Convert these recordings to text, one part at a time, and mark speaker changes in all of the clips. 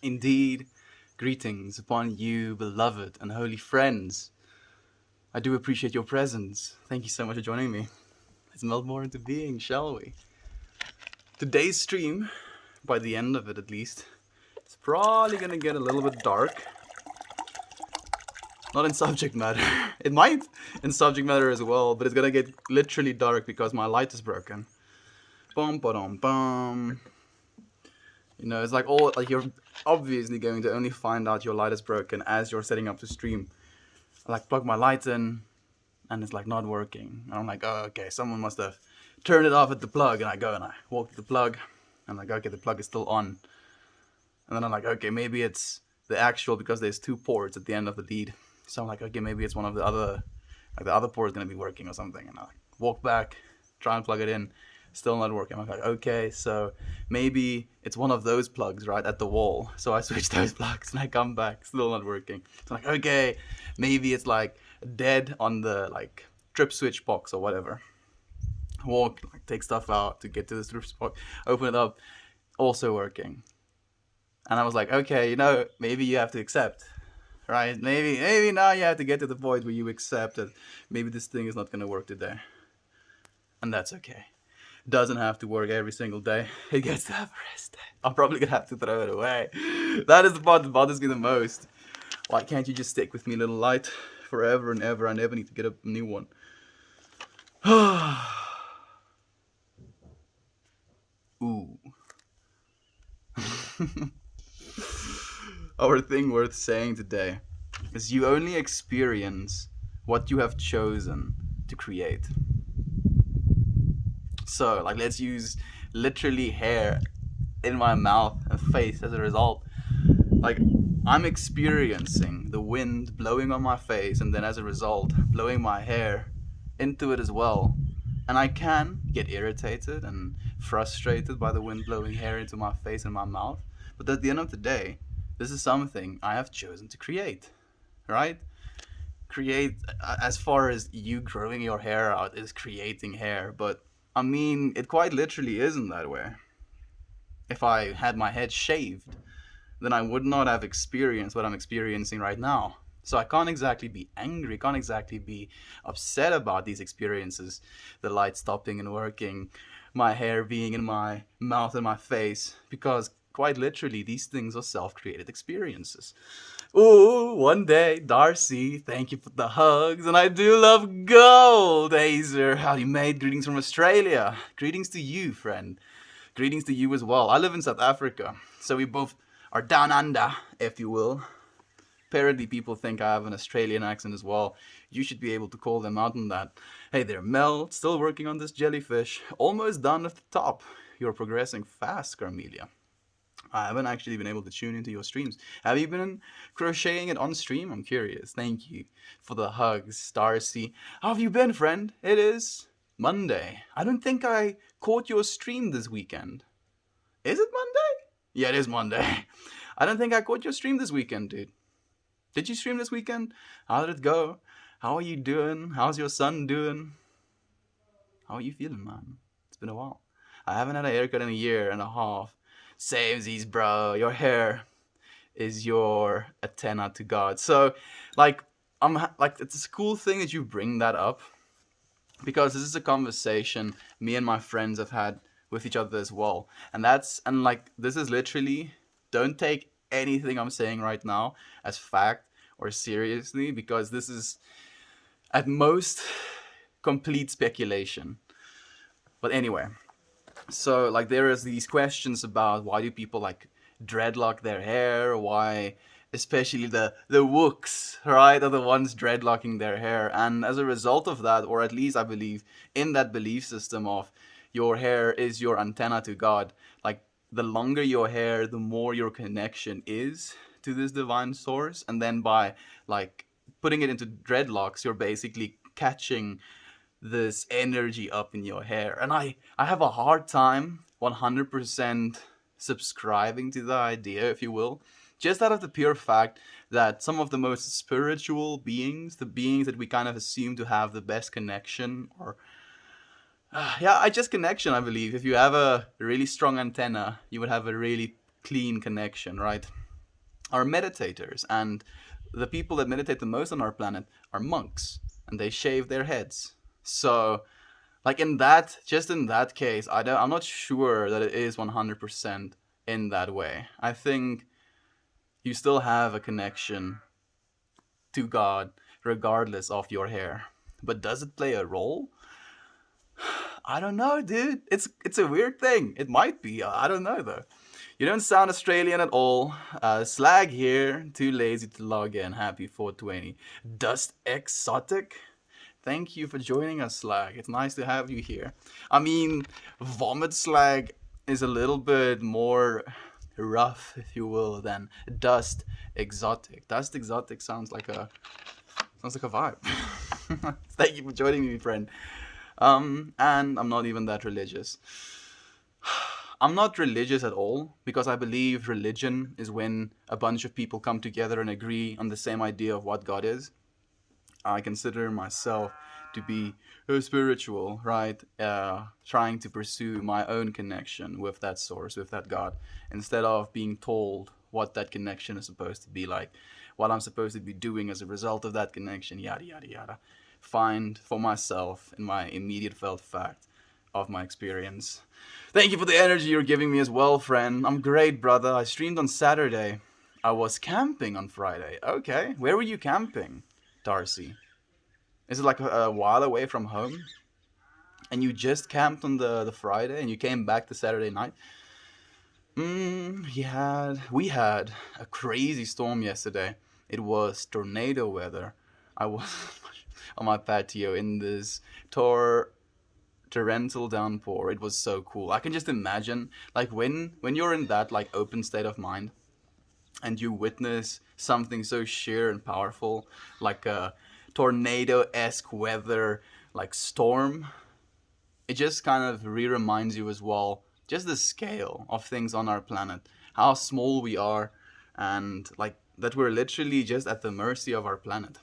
Speaker 1: Indeed, greetings upon you, beloved and holy friends. I do appreciate your presence. Thank you so much for joining me. Let's meld more into being, shall we? Today's stream, by the end of it at least, it's probably gonna get a little bit dark. Not in subject matter. It might in subject matter as well, but it's gonna get literally dark because my light is broken. Bum ba bum. You know, it's like you're obviously going to only find out your light is broken as you're setting up to stream. I like plug my light in and it's like not working. And I'm like, oh, okay, someone must have turned it off at the plug. And I go and I walk to the plug and I'm like, okay, the plug is still on. And then I'm like, okay, maybe it's the actual, because there's two ports at the end of the lead. So I'm like, okay, maybe it's one of the other, like the other port is going to be working or something. And I like walk back, try and plug it in. Still not working. I'm like, okay, so maybe it's one of those plugs right at the wall. So I switch those plugs and I come back, still not working. So I'm like, okay, maybe it's like dead on the like trip switch box or whatever. Walk, like take stuff out to get to the trip box, open it up, also working. And I was like, okay, you know, maybe you have to accept, right? Maybe now you have to get to the point where you accept that maybe this thing is not going to work today. And that's okay. Doesn't have to work every single day. It gets to have a rest day. I'm probably gonna have to throw it away. That is the part that bothers me the most. Why can't you just stick with me, little light, forever and ever? I never need to get a new one. Ooh. Our thing worth saying today is you only experience what you have chosen to create. So, like, let's use literally hair in my mouth and face as a result. Like, I'm experiencing the wind blowing on my face and then as a result, blowing my hair into it as well. And I can get irritated and frustrated by the wind blowing hair into my face and my mouth. But at the end of the day, this is something I have chosen to create, right? Create, as far as you growing your hair out is creating hair, but I mean, it quite literally isn't that way. If I had my head shaved, then I would not have experienced what I'm experiencing right now. So I can't exactly be angry, can't exactly be upset about these experiences. The light stopping and working, my hair being in my mouth and my face, because quite literally these things are self-created experiences. Ooh, one day, Darcy, thank you for the hugs, and I do love gold, Hazer. How you made? Greetings from Australia. Greetings to you, friend. Greetings to you as well. I live in South Africa, so we both are down under, if you will. Apparently, people think I have an Australian accent as well. You should be able to call them out on that. Hey there, Mel. Still working on this jellyfish. Almost done at the top. You're progressing fast, Carmelia. I haven't actually been able to tune into your streams. Have you been crocheting it on stream? I'm curious. Thank you for the hugs, Darcy. How have you been, friend? It is Monday. I don't think I caught your stream this weekend. Is it Monday? Yeah, it is Monday. I don't think I caught your stream this weekend, dude. Did you stream this weekend? How did it go? How are you doing? How's your son doing? How are you feeling, man? It's been a while. I haven't had a haircut in a year and a half. Samesies, bro. Your hair is your antenna to God. So, like, it's a cool thing that you bring that up, because this is a conversation me and my friends have had with each other as well. And this is literally, don't take anything I'm saying right now as fact or seriously, because this is at most complete speculation. But anyway. So, like, there is these questions about why do people, like, dreadlock their hair, why, especially the wooks, right, are the ones dreadlocking their hair. And as a result of that, or at least I believe in that belief system of your hair is your antenna to God, like, the longer your hair, the more your connection is to this divine source. And then by, like, putting it into dreadlocks, you're basically catching this energy up in your hair. And I have a hard time 100% subscribing to the idea, if you will, just out of the pure fact that some of the most spiritual beings, the beings that we kind of assume to have the best connection, or just connection, I believe. If you have a really strong antenna, you would have a really clean connection, right? are meditators, and the people that meditate the most on our planet are monks, and they shave their heads. So, like in that, just in that case, I'm not sure that it is 100% in that way. I think you still have a connection to God regardless of your hair. But does it play a role? I don't know, dude. It's a weird thing. It might be. I don't know though. You don't sound Australian at all. Slag here. Too lazy to log in. Happy 420. Dust Exotic. Thank you for joining us, Slag. It's nice to have you here. I mean, Vomit Slag is a little bit more rough, if you will, than Dust Exotic. Dust Exotic sounds like a vibe. Thank you for joining me, friend. And I'm not even that religious. I'm not religious at all because I believe religion is when a bunch of people come together and agree on the same idea of what God is. I consider myself to be spiritual, right? Trying to pursue my own connection with that source, with that God, instead of being told what that connection is supposed to be like, what I'm supposed to be doing as a result of that connection, yada, yada, yada. Find for myself in my immediate felt fact of my experience. Thank you for the energy you're giving me as well, friend. I'm great, brother. I streamed on Saturday. I was camping on Friday. Okay. Where were you camping, Darcy? Is it like a while away from home? And you just camped on the Friday and you came back the Saturday night? We had a crazy storm yesterday. It was tornado weather. I was on my patio in this torrential downpour. It was so cool. I can just imagine, like when you're in that like open state of mind, and you witness something so sheer and powerful, like a tornado-esque weather, like storm. It just kind of reminds you as well, just the scale of things on our planet, how small we are, and like that we're literally just at the mercy of our planet.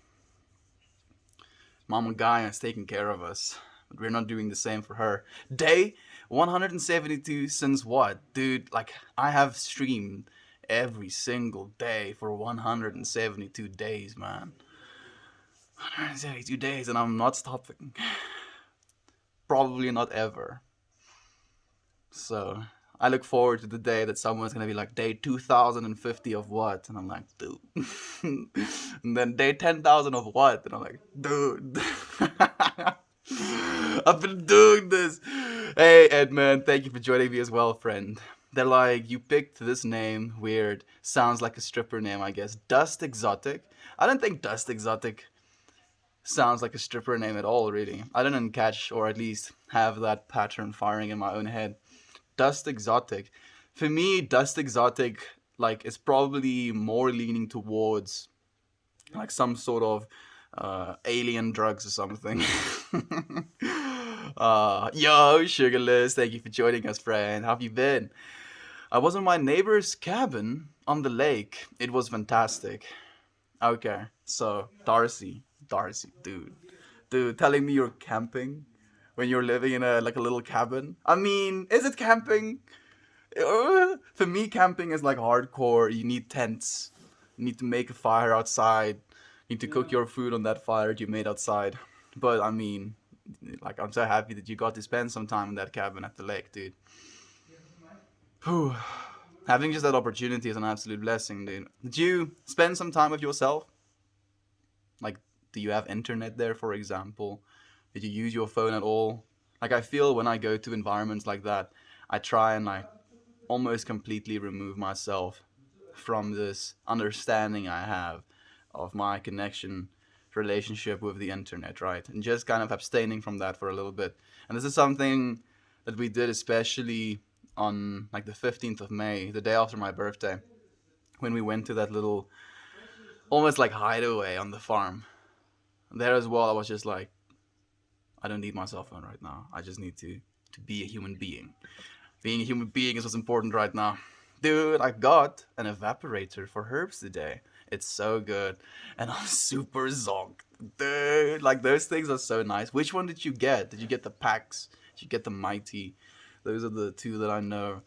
Speaker 1: Mama Gaia is taking care of us, but we're not doing the same for her. Day 172 since what? Dude, like, I have streamed every single day for 172 days, man. 172 days, and I'm not stopping. Probably not ever. So, I look forward to the day that someone's gonna be like, day 2050 of what? And I'm like, dude. And then day 10,000 of what? And I'm like, dude. I've been doing this. Hey, Edmund, thank you for joining me as well, friend. They're like, you picked this name, weird. Sounds like a stripper name, I guess. Dust Exotic. I don't think Dust Exotic sounds like a stripper name at all, really. I didn't catch, or at least have that pattern firing in my own head. Dust Exotic. For me, Dust Exotic, like, is probably more leaning towards, like, some sort of alien drugs or something. Yo, Sugarless, thank you for joining us, friend. How have you been? I was in my neighbor's cabin on the lake. It was fantastic. Okay, so Darcy, dude, telling me you're camping when you're living in a like a little cabin. I mean, is it camping? For me, camping is like hardcore. You need tents. You need to make a fire outside. You need to cook your food on that fire you made outside. But I mean, like, I'm so happy that you got to spend some time in that cabin at the lake, dude. Whew. Having just that opportunity is an absolute blessing, dude. Did you spend some time with yourself? Like, do you have internet there, for example? Did you use your phone at all? Like, I feel when I go to environments like that, I try and like almost completely remove myself from this understanding I have of my connection relationship with the internet, right? And just kind of abstaining from that for a little bit. And this is something that we did especially on like the 15th of May, the day after my birthday, when we went to that little almost like hideaway on the farm. There as well, I was just like, I don't need my cell phone right now. I just need to be a human being. Being a human being is what's important right now. Dude, I got an evaporator for herbs today. It's so good. And I'm super zonked. Dude, like, those things are so nice. Which one did you get? Did you get the packs? Did you get the mighty? Those are the two that I know.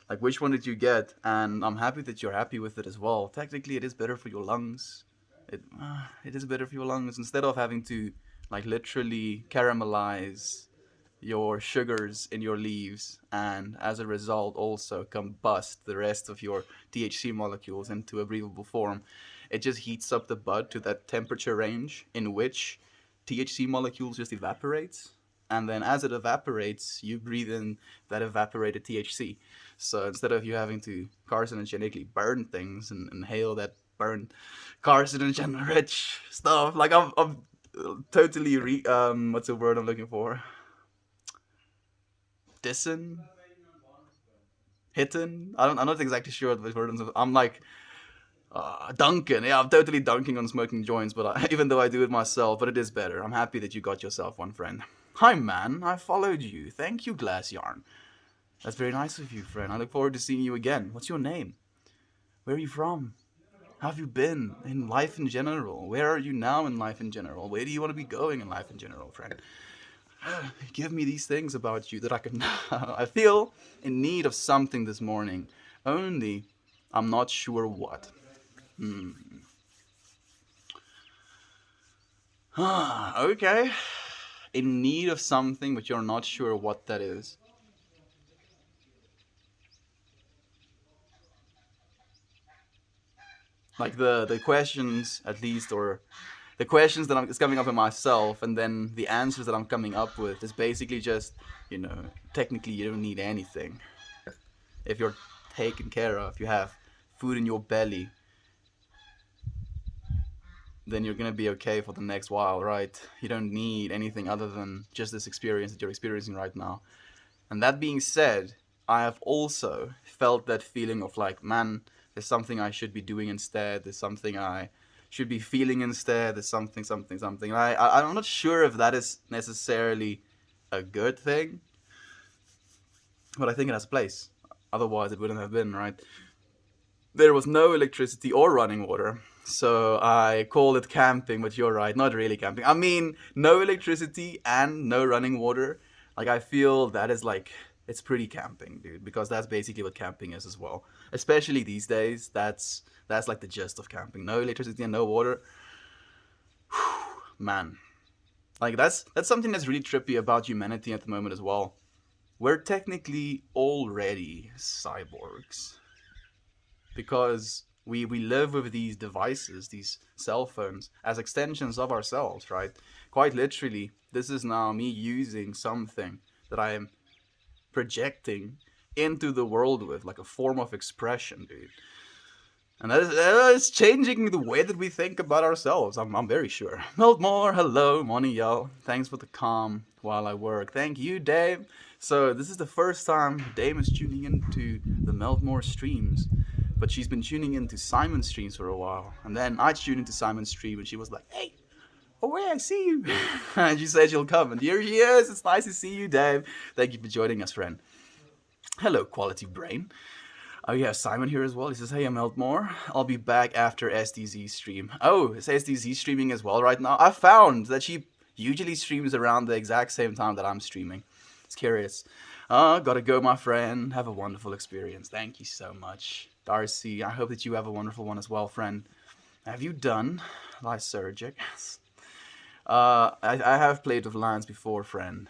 Speaker 1: Like, which one did you get? And I'm happy that you're happy with it as well. Technically, it is better for your lungs. It is better for your lungs instead of having to like literally caramelize your sugars in your leaves, and as a result also combust the rest of your THC molecules into a breathable form. It just heats up the bud to that temperature range in which THC molecules just evaporates, and then as it evaporates you breathe in that evaporated THC. So instead of you having to carcinogenically burn things and inhale that burned carcinogen rich stuff, like I'm totally what's the word I'm looking for, dissing, hitting. I'm not exactly sure what the word is. I'm like dunking. Yeah, I'm totally dunking on smoking joints, but even though I do it myself, but it is better. I'm happy that you got yourself one, friend. Hi, man. I followed you. Thank you, Glass Yarn. That's very nice of you, friend. I look forward to seeing you again. What's your name? Where are you from? How have you been in life in general? Where are you now in life in general? Where do you want to be going in life in general, friend? Give me these things about you that I can. I feel in need of something this morning. Only I'm not sure what. Okay. In need of something, but you're not sure what that is. Like the questions, at least, or the questions that is coming up in myself, and then the answers that I'm coming up with is basically just, technically you don't need anything. If you're taken care of, you have food in your belly, then you're gonna be okay for the next while, right? You don't need anything other than just this experience that you're experiencing right now. And that being said, I have also felt that feeling of like, man, there's something I should be doing instead. There's something I should be feeling instead. There's something, something, something. I'm not sure if that is necessarily a good thing, but I think it has a place. Otherwise, it wouldn't have been, right? There was no electricity or running water. So I call it camping, but you're right, not really camping. I mean, no electricity and no running water. Like, I feel that is like, it's pretty camping, dude, because that's basically what camping is as well. Especially these days, that's like the gist of camping. No electricity and no water. Man. Like, that's something that's really trippy about humanity at the moment as well. We're technically already cyborgs, because we live with these devices, these cell phones, as extensions of ourselves, right? Quite literally, this is now me using something that I am projecting into the world with, like a form of expression, dude. And that is changing the way that we think about ourselves, I'm very sure. Meltmore, hello, morning, y'all. Thanks for the calm while I work. Thank you, Dave. So this is the first time Dave is tuning into the Meltmore streams, but she's been tuning into Simon's streams for a while. And then I tuned into Simon's stream, and she was like, "Hey, oh wait, I see you." And she said she'll come, and here she is. It's nice to see you, Dave. Thank you for joining us, friend. Hello, Quality Brain. Oh yeah, Simon here as well. He says, "Hey, I'm Eltmore. I'll be back after SDZ stream." Oh, is SDZ streaming as well right now? I found that she usually streams around the exact same time that I'm streaming. It's curious. Gotta go, my friend. Have a wonderful experience. Thank you so much. Darcy, I hope that you have a wonderful one as well, friend. Have you done Lysergic? I have played with lions before, friend.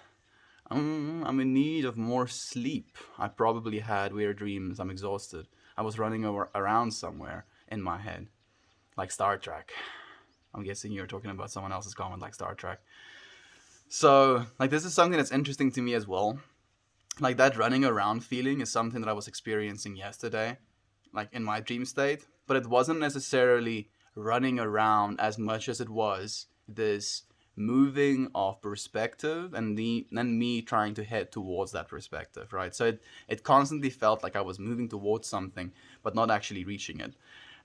Speaker 1: I'm in need of more sleep. I probably had weird dreams. I'm exhausted. I was running around somewhere in my head, like Star Trek. I'm guessing you're talking about someone else's comment, like Star Trek. So, like, this is something that's interesting to me as well. Like, that running around feeling is something that I was experiencing yesterday, like in my dream state. But it wasn't necessarily running around as much as it was this moving of perspective, and then me trying to head towards that perspective, right? So it constantly felt like I was moving towards something, but not actually reaching it.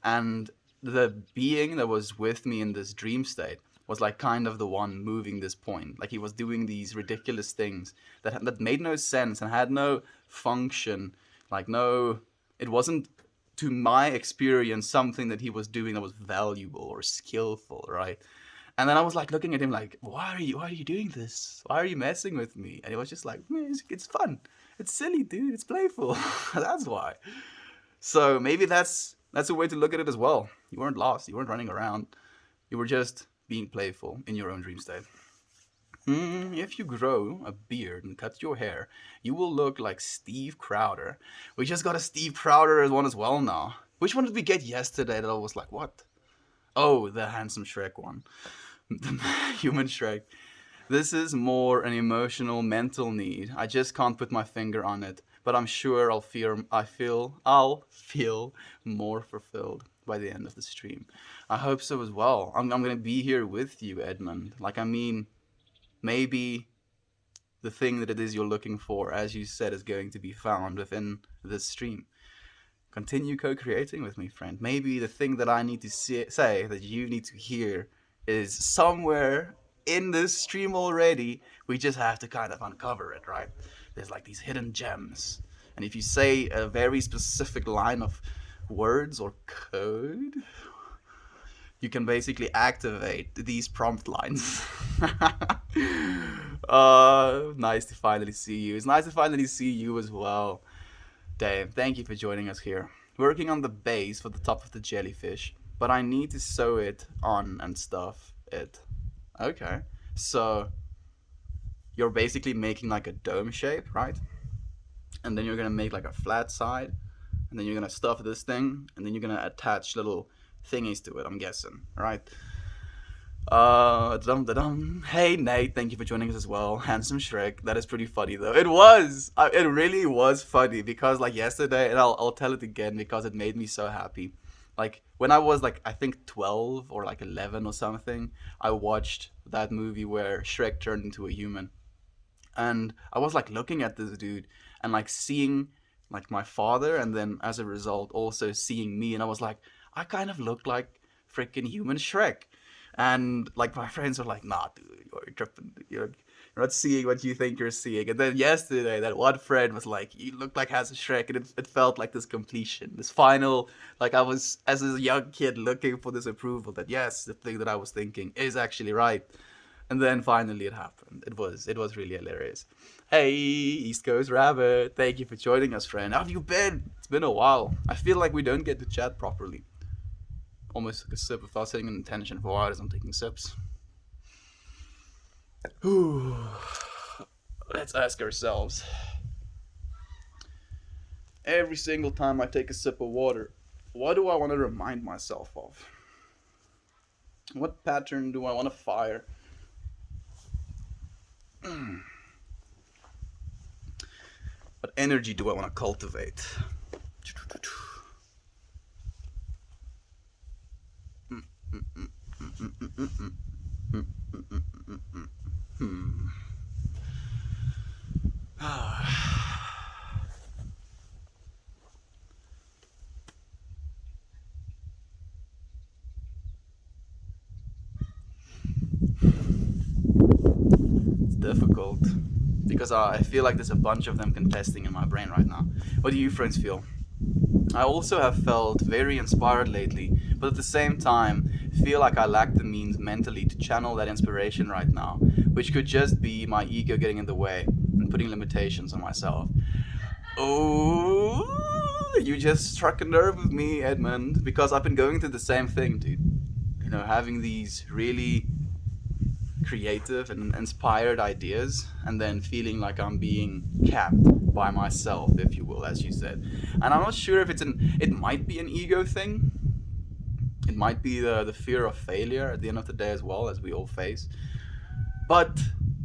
Speaker 1: And the being that was with me in this dream state was like kind of the one moving this point. Like, he was doing these ridiculous things that made no sense and had no function. Like, no, it wasn't, to my experience, something that he was doing that was valuable or skillful, right? And then I was like looking at him like, why are you doing this? Why are you messing with me? And he was just like, it's fun. It's silly, dude. It's playful. That's why. So maybe that's a way to look at it as well. You weren't lost. You weren't running around. You were just being playful in your own dream state. If you grow a beard and cut your hair, you will look like Steve Crowder. We just got a Steve Crowder as one as well now. Which one did we get yesterday that I was like, what? Oh, the handsome Shrek one. The human Shrek. This is more an emotional, mental need. I just can't put my finger on it, but I'm sure I'll feel more fulfilled by the end of the stream. I hope so as well. I'm gonna be here with you, Edmund. Like, I mean, maybe the thing that it is you're looking for, as you said, is going to be found within this stream. Continue co-creating with me, friend. Maybe the thing that I need to say that you need to hear is somewhere in this stream already. We just have to kind of uncover it, right? There's like these hidden gems. And if you say a very specific line of words or code, you can basically activate these prompt lines. Nice to finally see you. It's nice to finally see you as well. Dave, thank you for joining us here. Working on the base for the top of the jellyfish, but I need to sew it on and stuff it. Okay. So you're basically making like a dome shape, right? And then you're gonna make like a flat side, and then you're gonna stuff this thing, and then you're gonna attach little thingies to it, I'm guessing, right? Hey Nate, thank you for joining us as well. Handsome Shrek. That is pretty funny though. It really was funny because like yesterday, and I'll tell it again because it made me so happy. Like when I was like I think 12 or like 11 or something, I watched that movie where Shrek turned into a human, and I was like looking at this dude and like seeing like my father, and then as a result also seeing me, and I was like, I kind of look like freaking human Shrek. And like my friends were like, nah, dude, you're tripping. You're not seeing what you think you're seeing. And then yesterday, that one friend was like, you look like Handsome Shrek. And it felt like this completion, this final, like I was, as a young kid, looking for this approval that, yes, the thing that I was thinking is actually right. And then finally it happened. It was really hilarious. Hey, East Coast Rabbit. Thank you for joining us, friend. How have you been? It's been a while. I feel like we don't get to chat properly. Almost like a sip without setting an intention for why I'm taking sips. Let's ask ourselves. Every single time I take a sip of water, what do I want to remind myself of? What pattern do I want to fire? What energy do I want to cultivate? It's difficult because I feel like there's a bunch of them contesting in my brain right now. What do you friends feel? I also have felt very inspired lately, but at the same time, feel like I lack the means mentally to channel that inspiration right now, which could just be my ego getting in the way and putting limitations on myself. Oh, you just struck a nerve with me, Edmund, because I've been going through the same thing, dude. You know, having these really creative and inspired ideas, and then feeling like I'm being capped by myself, if you will, as you said. And I'm not sure if it might be an ego thing. It might be the fear of failure at the end of the day as well, as we all face. But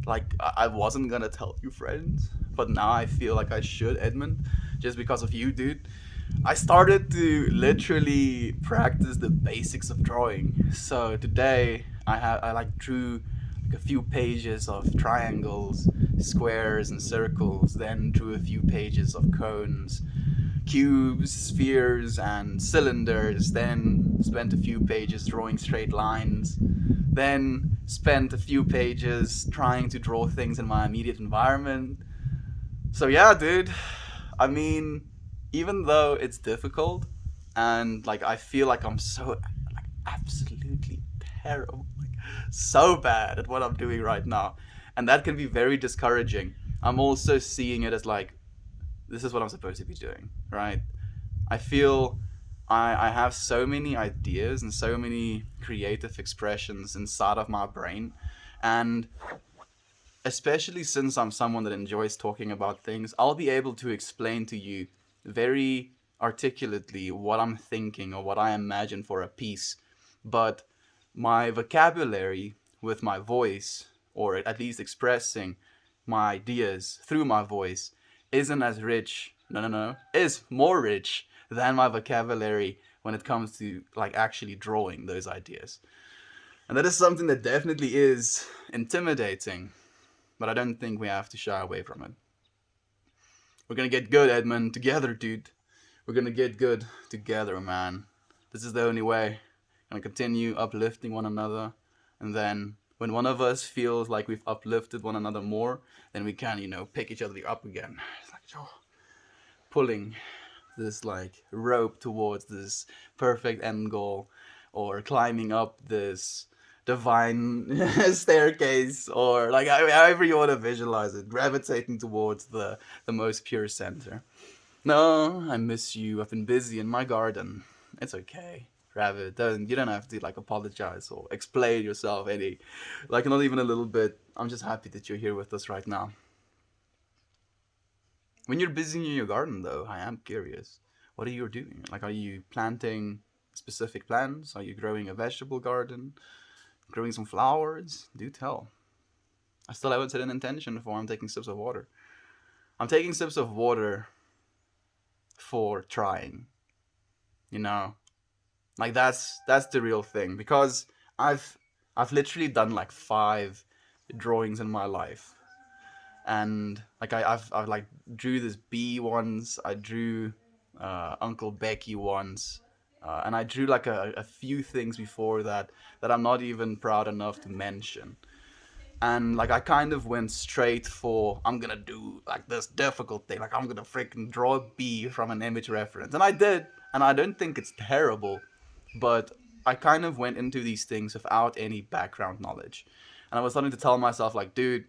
Speaker 1: like I wasn't gonna tell you, friends, but now I feel like I should, Edmund, just because of you, dude. I started to literally practice the basics of drawing. So today I like drew like a few pages of triangles, squares, and circles. Then drew a few pages of cones, cubes, spheres, and cylinders. Then spent a few pages drawing straight lines. Then spent a few pages trying to draw things in my immediate environment. So yeah, dude. I mean, even though it's difficult, and like I feel like I'm so like absolutely terrible, like so bad at what I'm doing right now, and that can be very discouraging. I'm also seeing it as like this is what I'm supposed to be doing, right? I feel I have so many ideas and so many creative expressions inside of my brain. And especially since I'm someone that enjoys talking about things, I'll be able to explain to you very articulately what I'm thinking or what I imagine for a piece. But my vocabulary with my voice, or at least expressing my ideas through my voice, isn't as rich. No, no, no. Is more rich than my vocabulary when it comes to like actually drawing those ideas. And that is something that definitely is intimidating, but I don't think we have to shy away from it. We're gonna get good, Edmund, together, dude. We're gonna get good together, man. This is the only way. Gonna continue uplifting one another, and then when one of us feels like we've uplifted one another more, then we can, pick each other up again. It's like pulling this like rope towards this perfect end goal, or climbing up this divine staircase, or like however you want to visualize it, gravitating towards the most pure center. No, I miss you. I've been busy in my garden. It's okay. Rabbit, you don't have to like apologize or explain yourself any, like not even a little bit. I'm just happy that you're here with us right now. When you're busy in your garden, though, I am curious. What are you doing? Like, are you planting specific plants? Are you growing a vegetable garden? Growing some flowers? Do tell. I still haven't set an intention for I'm taking sips of water. I'm taking sips of water for trying. You know, like that's the real thing, because I've literally done like 5 drawings in my life, and like I've like drew this bee once. I drew Uncle Becky once, and I drew like a few things before that I'm not even proud enough to mention. And like I kind of went straight for I'm gonna do like this difficult thing, like I'm gonna freaking draw a bee from an image reference, and I did, and I don't think it's terrible, but I kind of went into these things without any background knowledge, and I was starting to tell myself like, dude,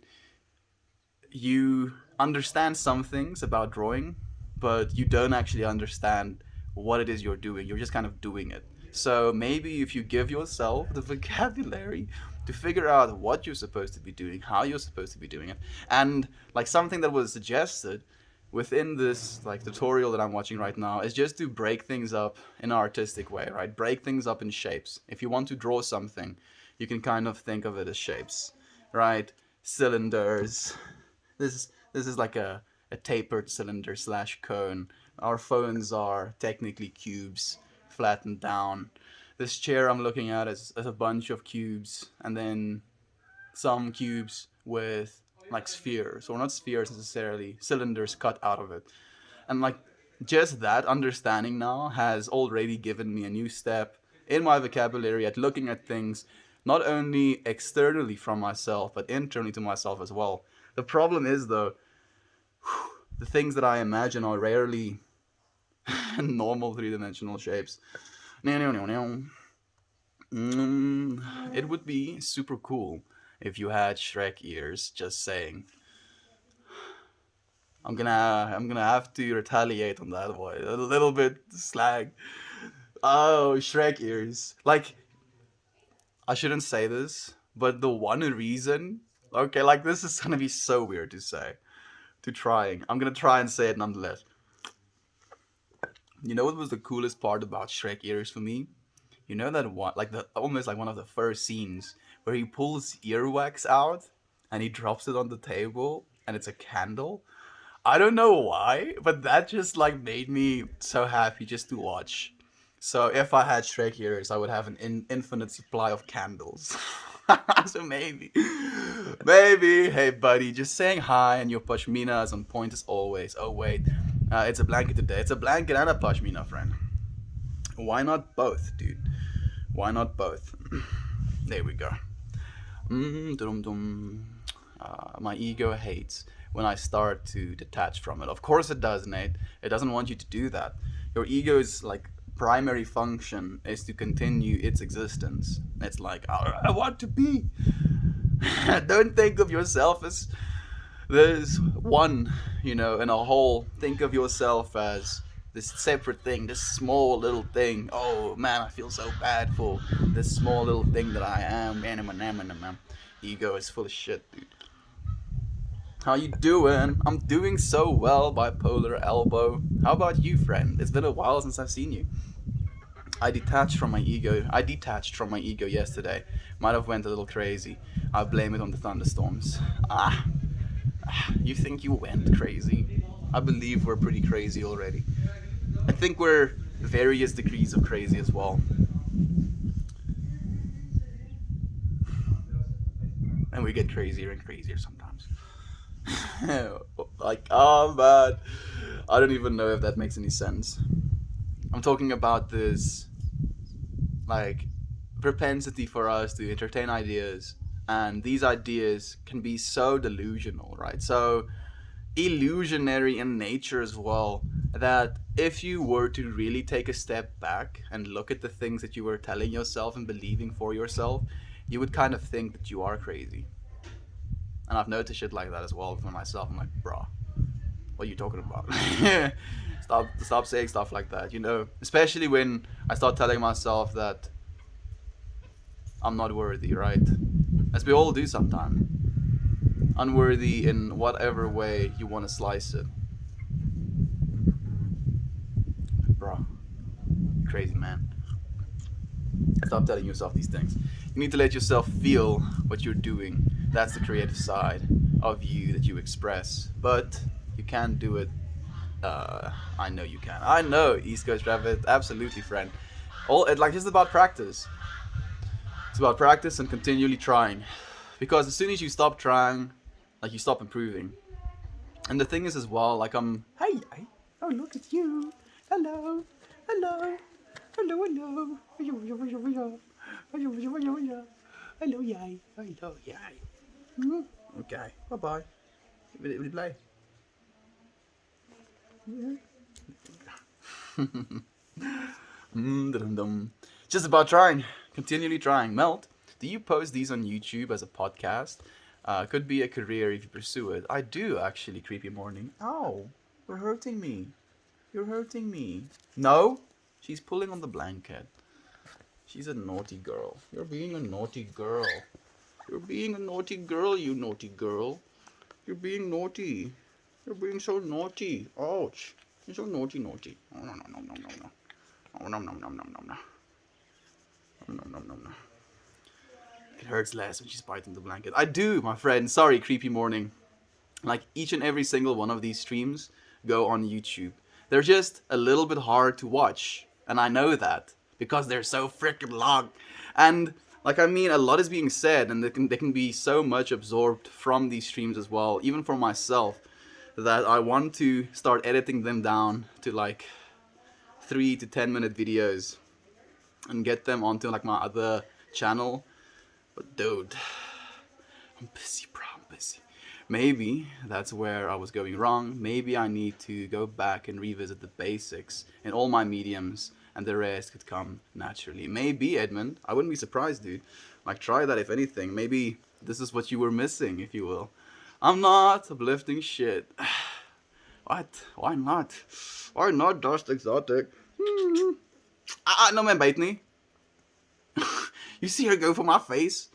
Speaker 1: you understand some things about drawing, but you don't actually understand what it is you're doing. You're just kind of doing it. So maybe if you give yourself the vocabulary to figure out what you're supposed to be doing, how you're supposed to be doing it, and like something that was suggested within this like tutorial that I'm watching right now is just to break things up in an artistic way, right? Break things up in shapes. If you want to draw something, you can kind of think of it as shapes, right? Cylinders. This is like a tapered cylinder slash cone. Our phones are technically cubes, flattened down. This chair I'm looking at is a bunch of cubes, and then some cubes with like spheres, or not spheres necessarily, cylinders cut out of it. And like just that understanding now has already given me a new step in my vocabulary at looking at things not only externally from myself, but internally to myself as well. The problem is, though, the things that I imagine are rarely normal 3-dimensional shapes. It would be super cool if you had Shrek ears, just saying. I'm gonna have to retaliate on that one. A little bit slag. Oh, Shrek ears. Like, I shouldn't say this, but the one reason, okay, like this is gonna be so weird to say, to trying. I'm gonna try and say it nonetheless. You know what was the coolest part about Shrek ears for me? You know that one, like the almost like one of the first scenes where he pulls earwax out and he drops it on the table and it's a candle. I don't know why, but that just like made me so happy just to watch. So if I had Shrek ears, I would have an infinite supply of candles. So maybe, hey buddy, just saying hi, and your pashmina is on point as always. Oh wait, it's a blanket today. It's a blanket and a pashmina, friend. Why not both, dude? Why not both? There we go. My ego hates when I start to detach from it. Of course it does, Nate. It doesn't want you to do that. Your ego's like primary function is to continue its existence. It's like, I want to be. Don't think of yourself as There's one, in a whole. Think of yourself as this separate thing, this small little thing. Oh man, I feel so bad for this small little thing that I am. Man. Ego is full of shit, dude. How you doing? I'm doing so well, bipolar elbow. How about you, friend? It's been a while since I've seen you. I detached from my ego. I detached from my ego yesterday. Might have went a little crazy. I blame it on the thunderstorms. Ah, you think you went crazy? I believe we're pretty crazy already. I think we're various degrees of crazy as well. And we get crazier and crazier sometimes. Like, oh man. I don't even know if that makes any sense. I'm talking about this, like, propensity for us to entertain ideas. And these ideas can be so delusional, right? So illusionary in nature as well, that if you were to really take a step back and look at the things that you were telling yourself and believing for yourself, you would kind of think that you are crazy. And I've noticed shit like that as well for myself. I'm like, bruh, what are you talking about? Stop saying stuff like that, especially when I start telling myself that I'm not worthy, right? As we all do sometimes. Unworthy in whatever way you want to slice it. Bruh, crazy man. Stop telling yourself these things. You need to let yourself feel what you're doing. That's the creative side of you that you express. But you can't do it. I know you can. I know, East Coast Rabbit. Absolutely, friend. Just about practice. It's about practice and continually trying. Because as soon as you stop trying, you stop improving. And the thing is as well, hey, oh look, it's you. Hello, hello, hello, hello, hello, yay, hello, yay. Okay, bye bye. Will you play? Just about trying, continually trying. Melt, do you post these on YouTube as a podcast? Could be a career if you pursue it. I do actually, Creepy Morning. Ow, you're hurting me. You're hurting me. No, she's pulling on the blanket. She's a naughty girl. You're being a naughty girl. You're being a naughty girl, you naughty girl. You're being naughty. You're being so naughty. Ouch. You're so naughty, naughty. Oh, no, no, no, no, no, no. Oh, no, no, no, no, no, no. Oh, no, no, no, no. It hurts less when she's biting the blanket. I do, my friend. Sorry, Creepy Morning. Like, each and every single one of these streams go on YouTube. They're just a little bit hard to watch. And I know that. Because they're so freaking long. And, a lot is being said. And they can be so much absorbed from these streams as well. Even for myself. That I want to start editing them down to, 3 to 10 minute videos. And get them onto, my other channel. But, dude. I'm busy, bro. I'm busy. Maybe that's where I was going wrong. Maybe I need to go back and revisit the basics in all my mediums, and the rest could come naturally. Maybe, Edmund. I wouldn't be surprised, dude. Try that if anything. Maybe this is what you were missing, if you will. I'm not uplifting shit. What? Why not? Why not Dust Exotic? No man bite me. You see her go for my face?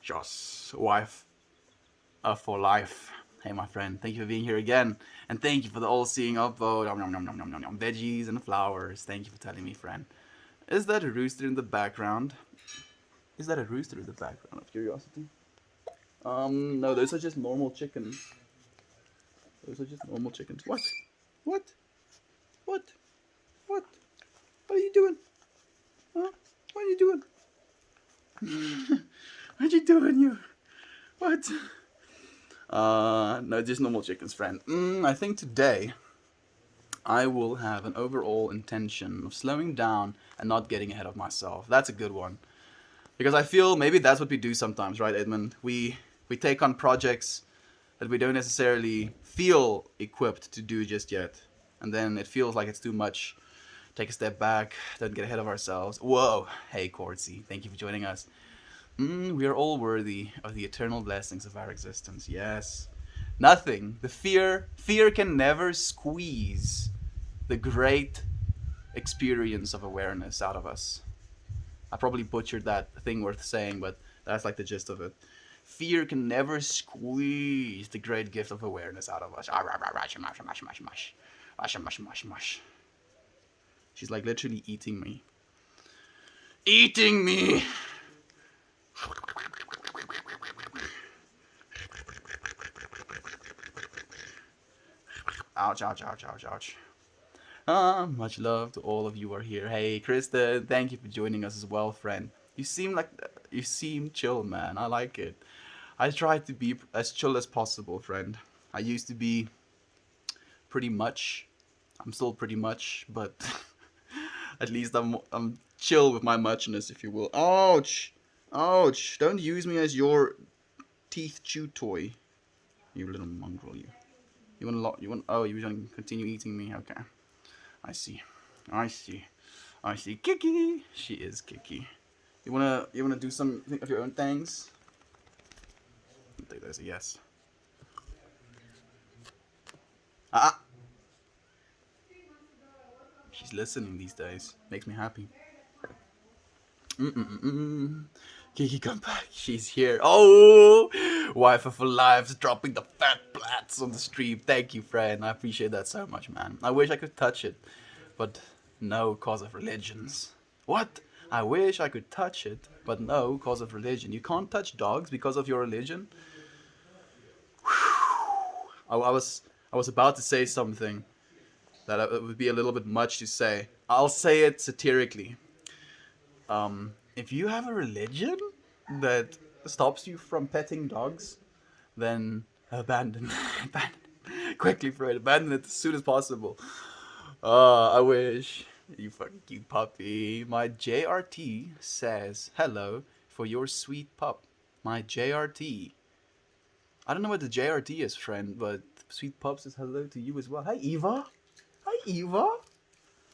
Speaker 1: Just wife. For life. Hey, my friend, thank you for being here again, and thank you for the all-seeing upvote. Veggies and flowers. Thank you for telling me, friend. Is that a rooster in the background? Is that a rooster in the background? Of curiosity. No, those are just normal chickens. Those are just normal chickens. What? What? What? What? What are you doing? Huh? What are you doing? What are you doing, you? What? No, just normal chickens, friend. I think today I will have an overall intention of slowing down and not getting ahead of myself. That's a good one. Because I feel maybe that's what we do sometimes, right, Edmund? We take on projects that we don't necessarily feel equipped to do just yet. And then it feels like it's too much. Take a step back, don't get ahead of ourselves. Whoa! Hey, Quartzy, thank you for joining us. We are all worthy of the eternal blessings of our existence. Yes. Nothing. The fear can never squeeze the great experience of awareness out of us. I probably butchered that thing worth saying, but that's like the gist of it. Fear can never squeeze the great gift of awareness out of us. She's like literally eating me. Eating me! Ouch, ouch, ouch, ouch, ouch. Much love to all of you who are here. Hey, Krista, thank you for joining us as well, friend. You seem chill, man. I like it. I try to be as chill as possible, friend. I used to be pretty much. I'm still pretty much, but at least I'm chill with my muchness, if you will. Ouch, ouch! Don't use me as your teeth chew toy, you little mongrel. You want a lot? You want? Oh, you want to continue eating me? Okay. I see. I see. I see. Kiki. She is Kiki. You wanna do some of your own things? I think there's a yes. Ah. She's listening these days. Makes me happy. Kiki, come back. She's here. Oh, wife for life, dropping the fat plats on the stream. Thank you, friend. I appreciate that so much, man. I wish I could touch it, but no, cause of religions. What? I wish I could touch it, but no, cause of religion. You can't touch dogs because of your religion? I was about to say something that it would be a little bit much to say. I'll say it satirically. If you have a religion that stops you from petting dogs, then abandon it. Quickly, Fred, abandon it as soon as possible. I wish. You fucking cute puppy. My JRT says hello for your sweet pup. My JRT. I don't know what the JRT is, friend, but sweet pup says hello to you as well. Hi, Eva. Hi, Eva.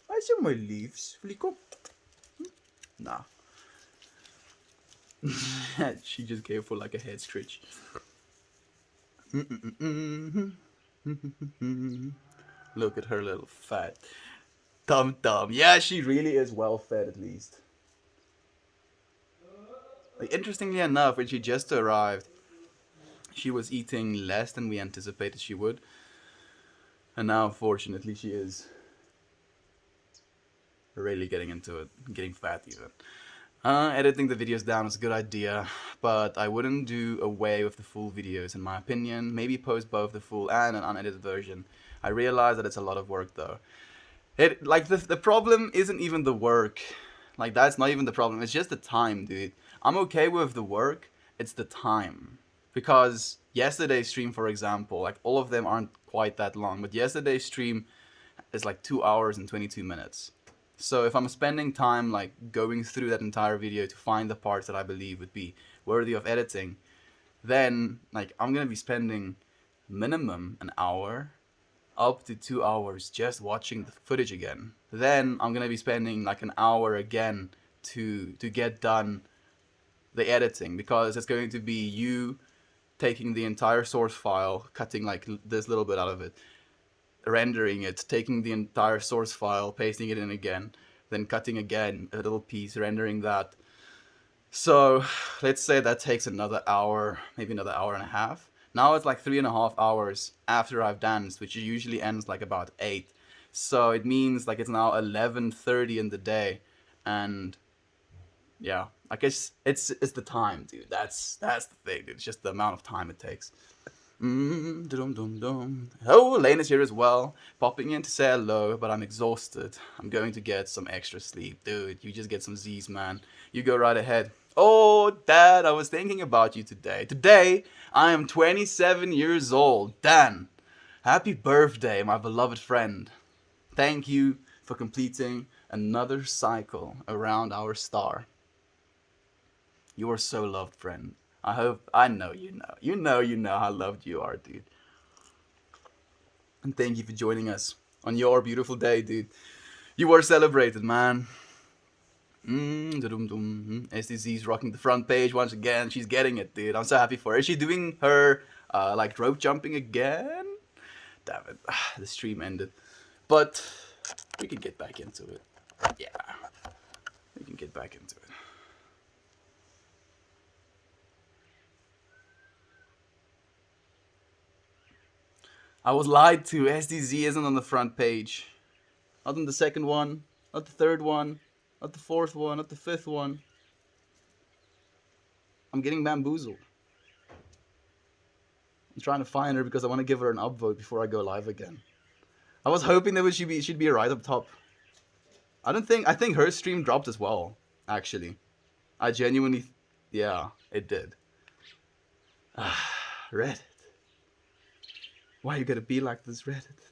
Speaker 1: Waar zijn mijn liefs? Flieko. Nah. She just gave for like a head stretch. Look at her little fat tum tum. Yeah, she really is well fed at least. Like, interestingly enough, when she just arrived, she was eating less than we anticipated she would. And now, unfortunately, she is really getting into it, getting fat even. Editing the videos down is a good idea, but I wouldn't do away with the full videos in my opinion. Maybe post both the full and an unedited version. I realize that it's a lot of work though. The problem isn't even the work. Like, that's not even the problem. It's just the time, dude. I'm okay with the work. It's the time. Because yesterday's stream, for example, like all of them aren't quite that long, but yesterday's stream is like 2 hours and 22 minutes. So if I'm spending time like going through that entire video to find the parts that I believe would be worthy of editing, then like I'm gonna be spending minimum an hour up to 2 hours just watching the footage again. Then I'm gonna be spending like an hour again to get done the editing, because it's going to be you taking the entire source file, cutting like this little bit out of it, rendering it, taking the entire source file, pasting it in again, then cutting again a little piece, rendering that. So let's say that takes another hour, maybe another hour and a half. Now it's like 3.5 hours after I've danced, which usually ends like about 8. So it means like it's now 11:30 in the day, and yeah, I guess it's the time, dude. That's the thing, dude. It's just the amount of time it takes. Oh, Lane is here as well, popping in to say hello, but I'm exhausted. I'm going to get some extra sleep. Dude, you just get some Z's, man. You go right ahead. Oh, Dad, I was thinking about you today. Today, I am 27 years old. Dan, happy birthday, my beloved friend. Thank you for completing another cycle around our star. You are so loved, friend. I know you know. You know how loved you are, dude. And thank you for joining us on your beautiful day, dude. You were celebrated, man. SDZ's rocking the front page once again. She's getting it, dude. I'm so happy for her. Is she doing her like rope jumping again. Damn it, the stream ended. But we can get back into it. Yeah, we can get back into it. I was lied to. SDZ isn't on the front page. Not on the second one, not the third one, not the fourth one, not the fifth one. I'm getting bamboozled. I'm trying to find her because I want to give her an upvote before I go live again. I was hoping that she'd be right up top. I think her stream dropped as well, actually. I genuinely, yeah, it did. Reddit. Why you gotta be like this, Reddit?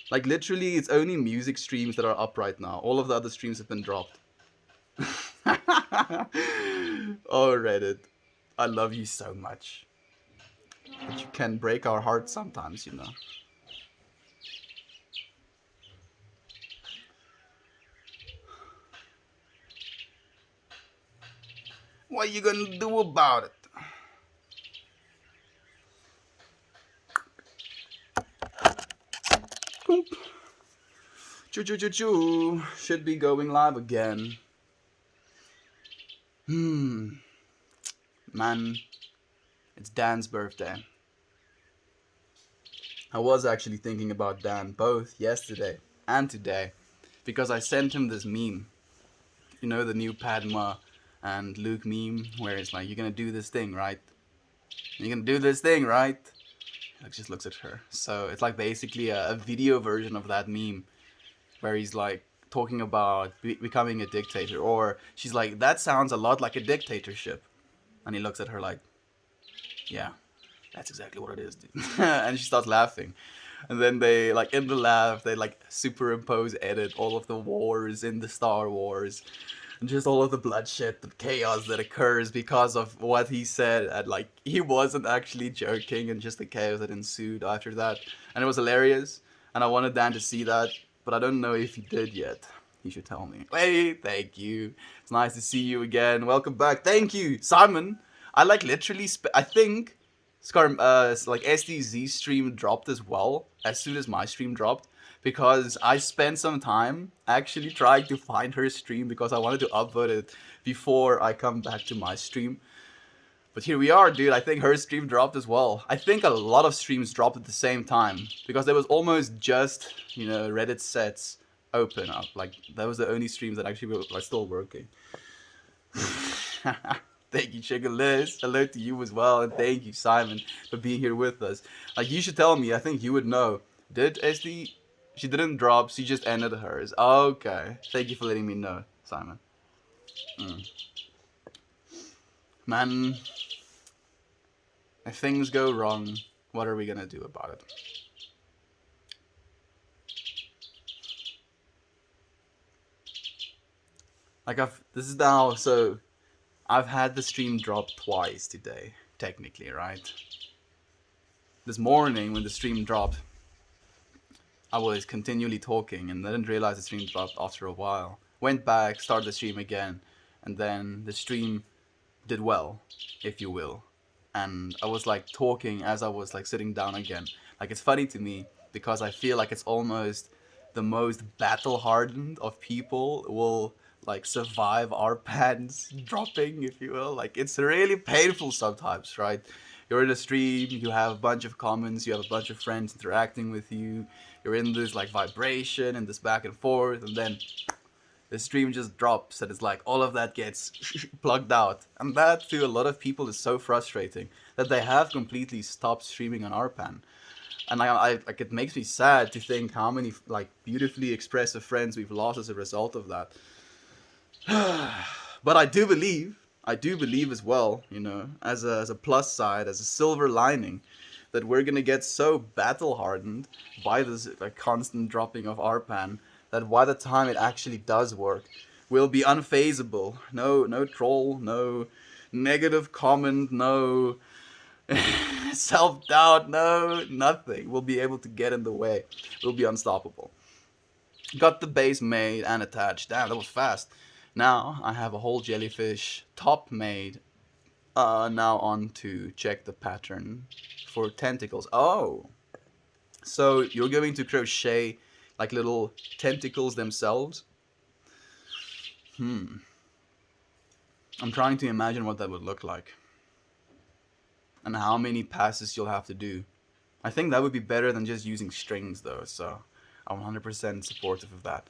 Speaker 1: Like, literally, it's only music streams that are up right now. All of the other streams have been dropped. Oh, Reddit. I love you so much. But you can break our hearts sometimes, you know. What you gonna do about it? Choo. Should be going live again. Man, it's Dan's birthday. I was actually thinking about Dan both yesterday and today because I sent him this meme. You know, the new Padma and Luke meme where it's like, you're gonna do this thing, right? You're gonna do this thing, right? He just looks at her. So it's like basically a video version of that meme where he's like talking about becoming a dictator, or she's like, that sounds a lot like a dictatorship, and he looks at her like, yeah, that's exactly what it is, dude. And she starts laughing, and then they like in the laugh they like superimpose edit all of the wars in the Star Wars and just all of the bloodshed and chaos that occurs because of what he said, and like he wasn't actually joking, and just the chaos that ensued after that, and it was hilarious, and I wanted Dan to see that, but I don't know if he did yet. He should tell me. Hey, thank you. It's nice to see you again. Welcome back. Thank you, Simon. I like literally. I think like SDZ stream dropped as well as soon as my stream dropped, because I spent some time actually trying to find her stream because I wanted to upvote it before I come back to my stream. But here we are, dude. I think her stream dropped as well. I think a lot of streams dropped at the same time because there was almost just, you know, Reddit sets open up. Like, that was the only streams that actually were still working. Thank you, Chicken Liz. Hello to you as well. And thank you, Simon, for being here with us. Like, you should tell me. I think you would know. Did SD... She didn't drop. She just ended hers. Okay. Thank you for letting me know, Simon. Man, if things go wrong, what are we gonna do about it? Like, this is now, so I've had the stream drop twice today, technically, right? This morning, when the stream dropped, I was continually talking, and I didn't realize the stream dropped after a while. Went back, started the stream again, and then the stream did well, if you will. And I was like talking as I was like sitting down again. Like, it's funny to me because I feel like it's almost the most battle hardened of people will like survive our pants dropping, if you will. Like, it's really painful sometimes, right? You're in a stream, you have a bunch of comments, you have a bunch of friends interacting with you, you're in this like vibration and this back and forth, and then the stream just drops and it's like all of that gets plugged out. And that to a lot of people is so frustrating that they have completely stopped streaming on RPAN. And I like, it makes me sad to think how many like beautifully expressive friends we've lost as a result of that. But I do believe as well, you know, as a plus side, as a silver lining, that we're gonna get so battle hardened by this like constant dropping of RPAN that by the time it actually does work, we'll be unfazable. No troll, no negative comment, no self-doubt, no nothing. We'll be able to get in the way. We'll be unstoppable. Got the base made and attached. Damn, that was fast. Now I have a whole jellyfish top made. Now on to check the pattern for tentacles. Oh, so you're going to crochet like little tentacles themselves? Hmm. I'm trying to imagine what that would look like and how many passes you'll have to do. I think that would be better than just using strings though, so I'm 100% supportive of that.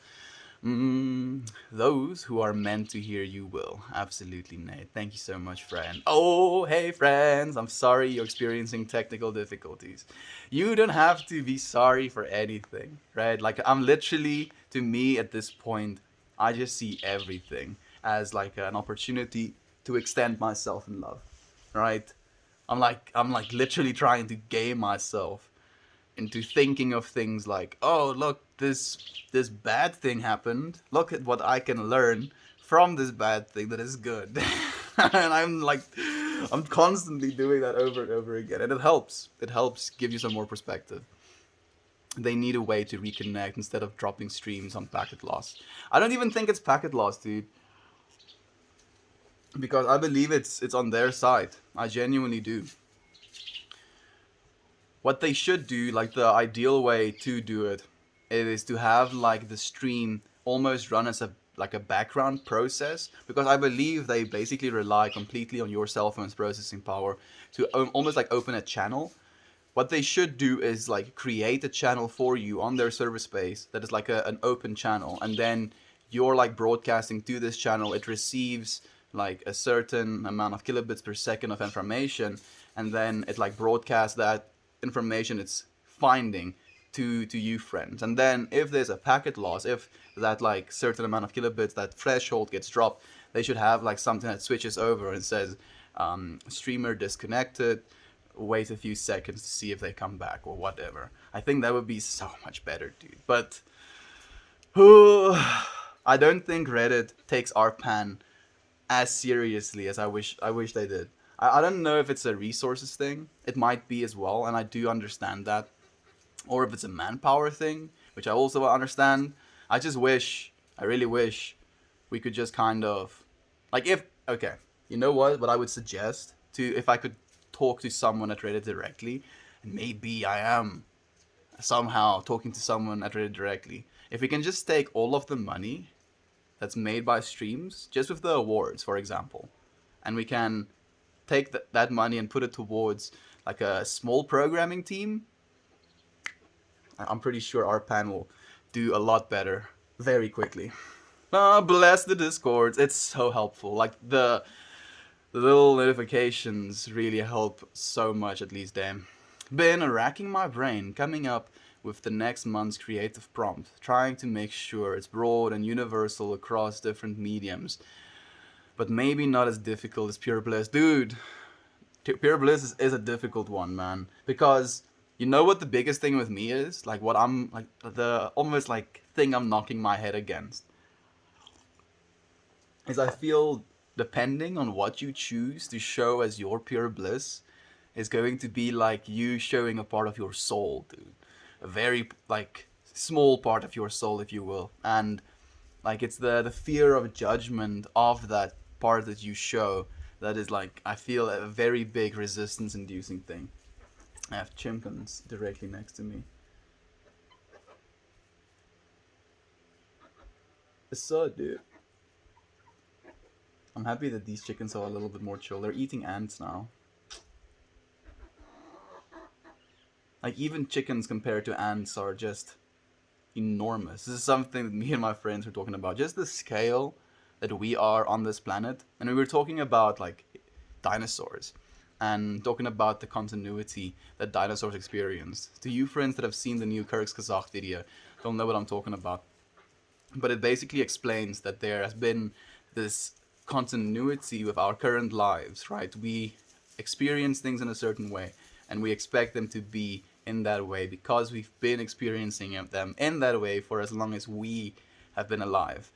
Speaker 1: Those who are meant to hear you will. Absolutely, Nate. Thank you so much, friend. Oh, hey, friends. I'm sorry you're experiencing technical difficulties. You don't have to be sorry for anything, right? Like, I'm literally, to me at this point, I just see everything as like an opportunity to extend myself in love, right? I'm like literally trying to game myself into thinking of things like, oh look, this bad thing happened. Look at what I can learn from this bad thing that is good. And I'm constantly doing that over and over again, and it helps. It helps give you some more perspective. They need a way to reconnect instead of dropping streams on packet loss. I don't even think it's packet loss, dude, because I believe it's on their side. I genuinely do. What they should do, like the ideal way to do it, is to have like the stream almost run as a background process, because I believe they basically rely completely on your cell phone's processing power to almost like open a channel. What they should do is like create a channel for you on their server space that is like an open channel, and then you're like broadcasting to this channel. It receives like a certain amount of kilobits per second of information, and then it like broadcasts that information it's finding to you friends. And then if there's a packet loss, if that like certain amount of kilobits, that threshold gets dropped, they should have like something that switches over and says streamer disconnected, wait a few seconds to see if they come back or whatever. I think that would be so much better, dude. But I don't think Reddit takes RPAN as seriously as I wish they did. I don't know if it's a resources thing. It might be as well, and I do understand that. Or if it's a manpower thing, which I also understand. I just wish, I really wish, we could just kind of, like, if, okay, you know what I would suggest to, if I could talk to someone at Reddit directly, and maybe I am somehow talking to someone at Reddit directly. If we can just take all of the money that's made by streams, just with the awards, for example, and we can take that money and put it towards like a small programming team, I'm pretty sure our pan will do a lot better very quickly. Bless the Discords. It's so helpful. Like the little notifications really help so much, at least, damn. Been racking my brain coming up with the next month's creative prompt, trying to make sure it's broad and universal across different mediums, but maybe not as difficult as Pure Bliss. Dude, Pure Bliss is a difficult one, man, because you know what the biggest thing with me is? Like what I'm, like the almost like thing I'm knocking my head against is I feel depending on what you choose to show as your pure bliss is going to be like you showing a part of your soul, dude. A very like small part of your soul, if you will. And like it's the fear of judgment of that part that you show that is like I feel a very big resistance inducing thing. I have chimpanzees directly next to me. So, dude. I'm happy that these chickens are a little bit more chill. They're eating ants now. Like, even chickens compared to ants are just enormous. This is something that me and my friends were talking about. Just the scale that we are on this planet. And we were talking about, like, dinosaurs. And talking about the continuity that dinosaurs experienced. To you friends that have seen the new Kirk's Kazakh video, don't know what I'm talking about. But it basically explains that there has been this continuity with our current lives, right? We experience things in a certain way, and we expect them to be in that way because we've been experiencing them in that way for as long as we have been alive.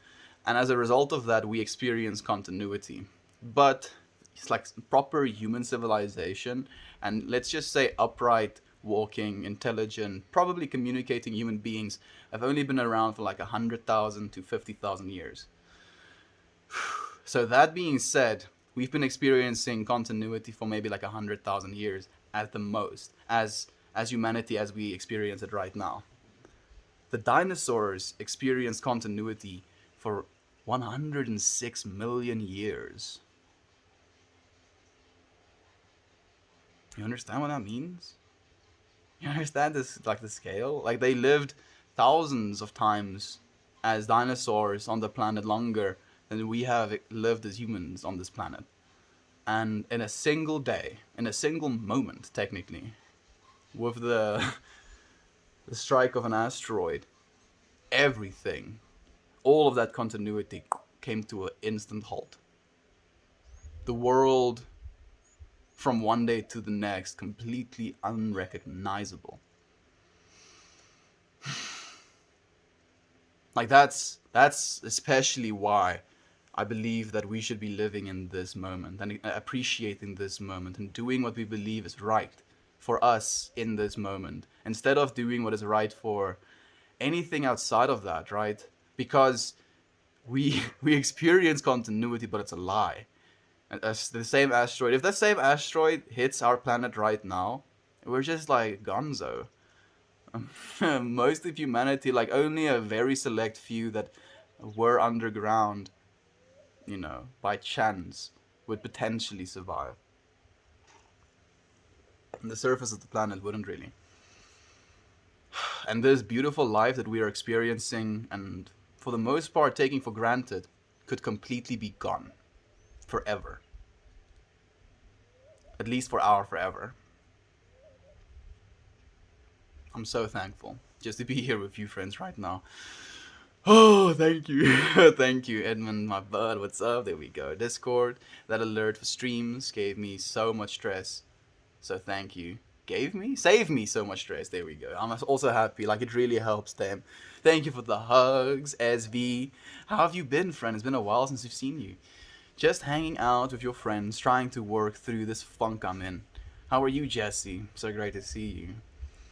Speaker 1: And as a result of that, we experience continuity. But it's like proper human civilization, and let's just say upright, walking, intelligent, probably communicating human beings have only been around for like 100,000 to 50,000 years. So that being said, We've been experiencing continuity for maybe like 100,000 years at the most, as humanity as we experience it right now. The dinosaurs experienced continuity for 106 million years. You understand what that means? You understand this, like the scale? Like they lived thousands of times as dinosaurs on the planet longer than we have lived as humans on this planet. And in a single day, in a single moment, technically, with the the strike of an asteroid, everything, all of that continuity came to an instant halt. The world, from one day to the next, completely unrecognizable. Like that's especially why I believe that we should be living in this moment and appreciating this moment and doing what we believe is right for us in this moment instead of doing what is right for anything outside of that, right? Because we experience continuity, but it's a lie. As the same asteroid, if that same asteroid hits our planet right now, we're just like gonzo. Most of humanity, like only a very select few that were underground, by chance, would potentially survive. And the surface of the planet wouldn't really. And this beautiful life that we are experiencing and for the most part taking for granted could completely be gone forever. At least for our forever. I'm so thankful just to be here with you friends right now. Oh, thank you. Thank you, Edmund, my bud. What's up? There we go. Discord, that alert for streams gave me so much stress. So thank you. Gave me? Saved me so much stress. There we go. I'm also happy. Like, it really helps them. Thank you for the hugs, SV. How have you been, friend? It's been a while since we've seen you. Just hanging out with your friends, trying to work through this funk I'm in. How are you, Jesse? So great to see you.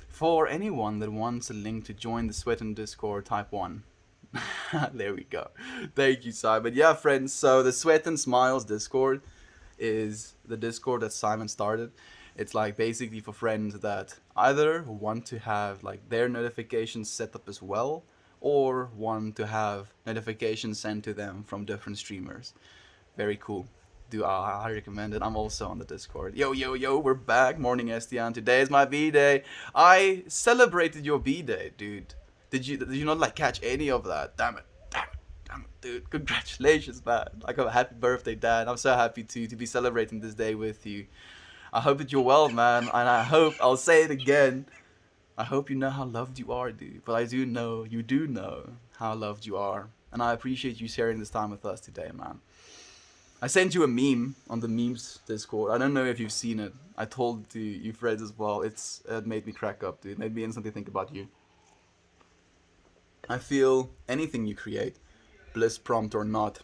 Speaker 1: For anyone that wants a link to join the Sweat and Discord, type 1. There we go. Thank you, Simon. Yeah, friends, so the Sweat and Smiles Discord is the Discord that Simon started. It's like basically for friends that either want to have like their notifications set up as well, or want to have notifications sent to them from different streamers. Very cool. I highly recommend it. I'm also on the Discord. Yo, yo, yo, we're back. Morning, Estian. Today is my B-Day. I celebrated your B-Day, dude. Did you not like catch any of that? Damn it, damn it, damn it, dude. Congratulations, man. Like a happy birthday, Dad. I'm so happy to be celebrating this day with you. I hope that you're well, man, and I hope, I'll say it again, I hope you know how loved you are, dude. But I do know, you do know how loved you are. And I appreciate you sharing this time with us today, man. I sent you a meme on the memes Discord. I don't know if you've seen it. I told you friends as well. It made me crack up, dude. It made me instantly think about you. I feel anything you create, bliss prompt or not,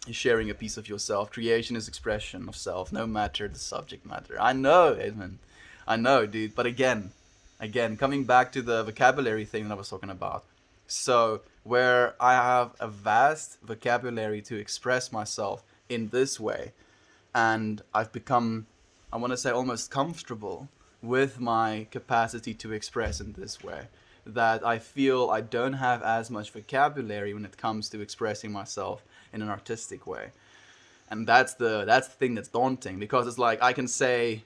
Speaker 1: is sharing a piece of yourself. Creation is expression of self, no matter the subject matter. I know, Edmund. I know, dude. But again, coming back to the vocabulary thing that I was talking about. So, where I have a vast vocabulary to express myself in this way, and I've become, I want to say, almost comfortable with my capacity to express in this way, that I feel I don't have as much vocabulary when it comes to expressing myself in an artistic way. And that's the thing that's daunting, because it's like I can say,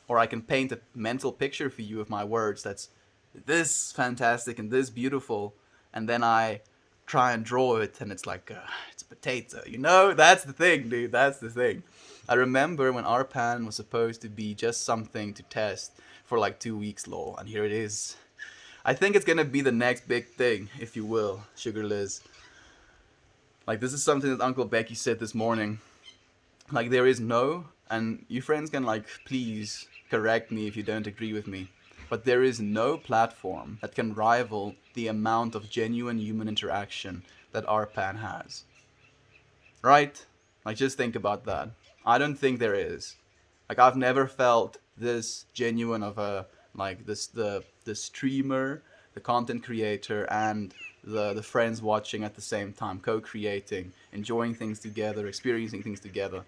Speaker 1: or I can paint a mental picture for you with my words that's this fantastic and this beautiful, and then I try and draw it and it's like it's a potato, that's the thing, dude. That's the thing. I remember when our pan was supposed to be just something to test for like 2 weeks, lol, and here it is. I think it's gonna be the next big thing, if you will, Sugar Liz. Like, this is something that Uncle Becky said this morning. Like, there is no, and you friends can like please correct me if you don't agree with me, but there is no platform that can rival the amount of genuine human interaction that our pan has. Right? Like, just think about that. I don't think there is. Like, I've never felt this genuine of a, like, the streamer, the content creator, and the friends watching at the same time, co-creating, enjoying things together, experiencing things together.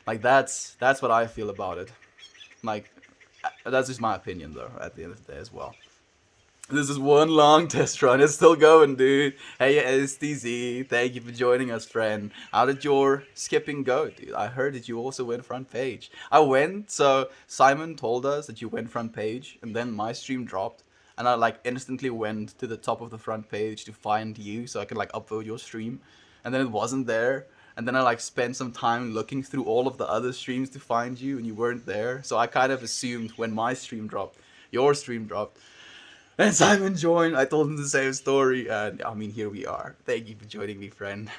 Speaker 1: Like that's what I feel about it. Like that's just my opinion though. At the end of the day as well. This is one long test run. It's still going, dude. Hey, STZ, thank you for joining us, friend. How did your skipping go, dude? I heard that you also went front page. I went, so Simon told us that you went front page, and then my stream dropped, and I like instantly went to the top of the front page to find you, so I could like upvote your stream, and then it wasn't there. And then I like spent some time looking through all of the other streams to find you, and you weren't there. So I kind of assumed when my stream dropped, your stream dropped. And Simon joined. I told him the same story, and I mean, here we are. Thank you for joining me, friend.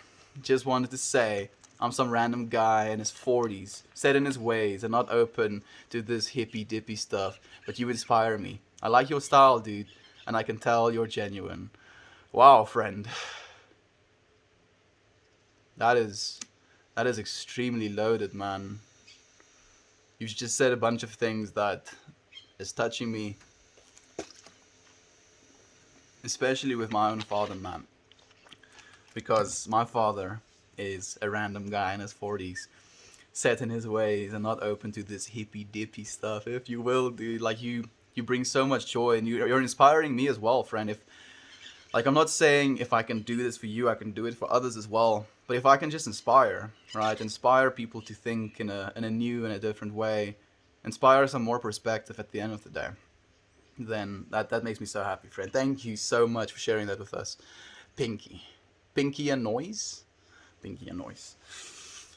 Speaker 1: Just wanted to say, I'm some random guy in his 40s, set in his ways, and not open to this hippy dippy stuff. But you inspire me. I like your style, dude, and I can tell you're genuine. Wow, friend. That is extremely loaded, man. You've just said a bunch of things that is touching me, especially with my own father, man. Because my father is a random guy in his 40s, set in his ways and not open to this hippy dippy stuff, if you will, dude. Like you bring so much joy, and you're inspiring me as well, friend. If like I'm not saying if I can do this for you, I can do it for others as well. But if I can just inspire, right, inspire people to think in a new and a different way, inspire some more perspective at the end of the day, then that makes me so happy, friend. Thank you so much for sharing that with us, Pinky and Noise, Pinky and Noise.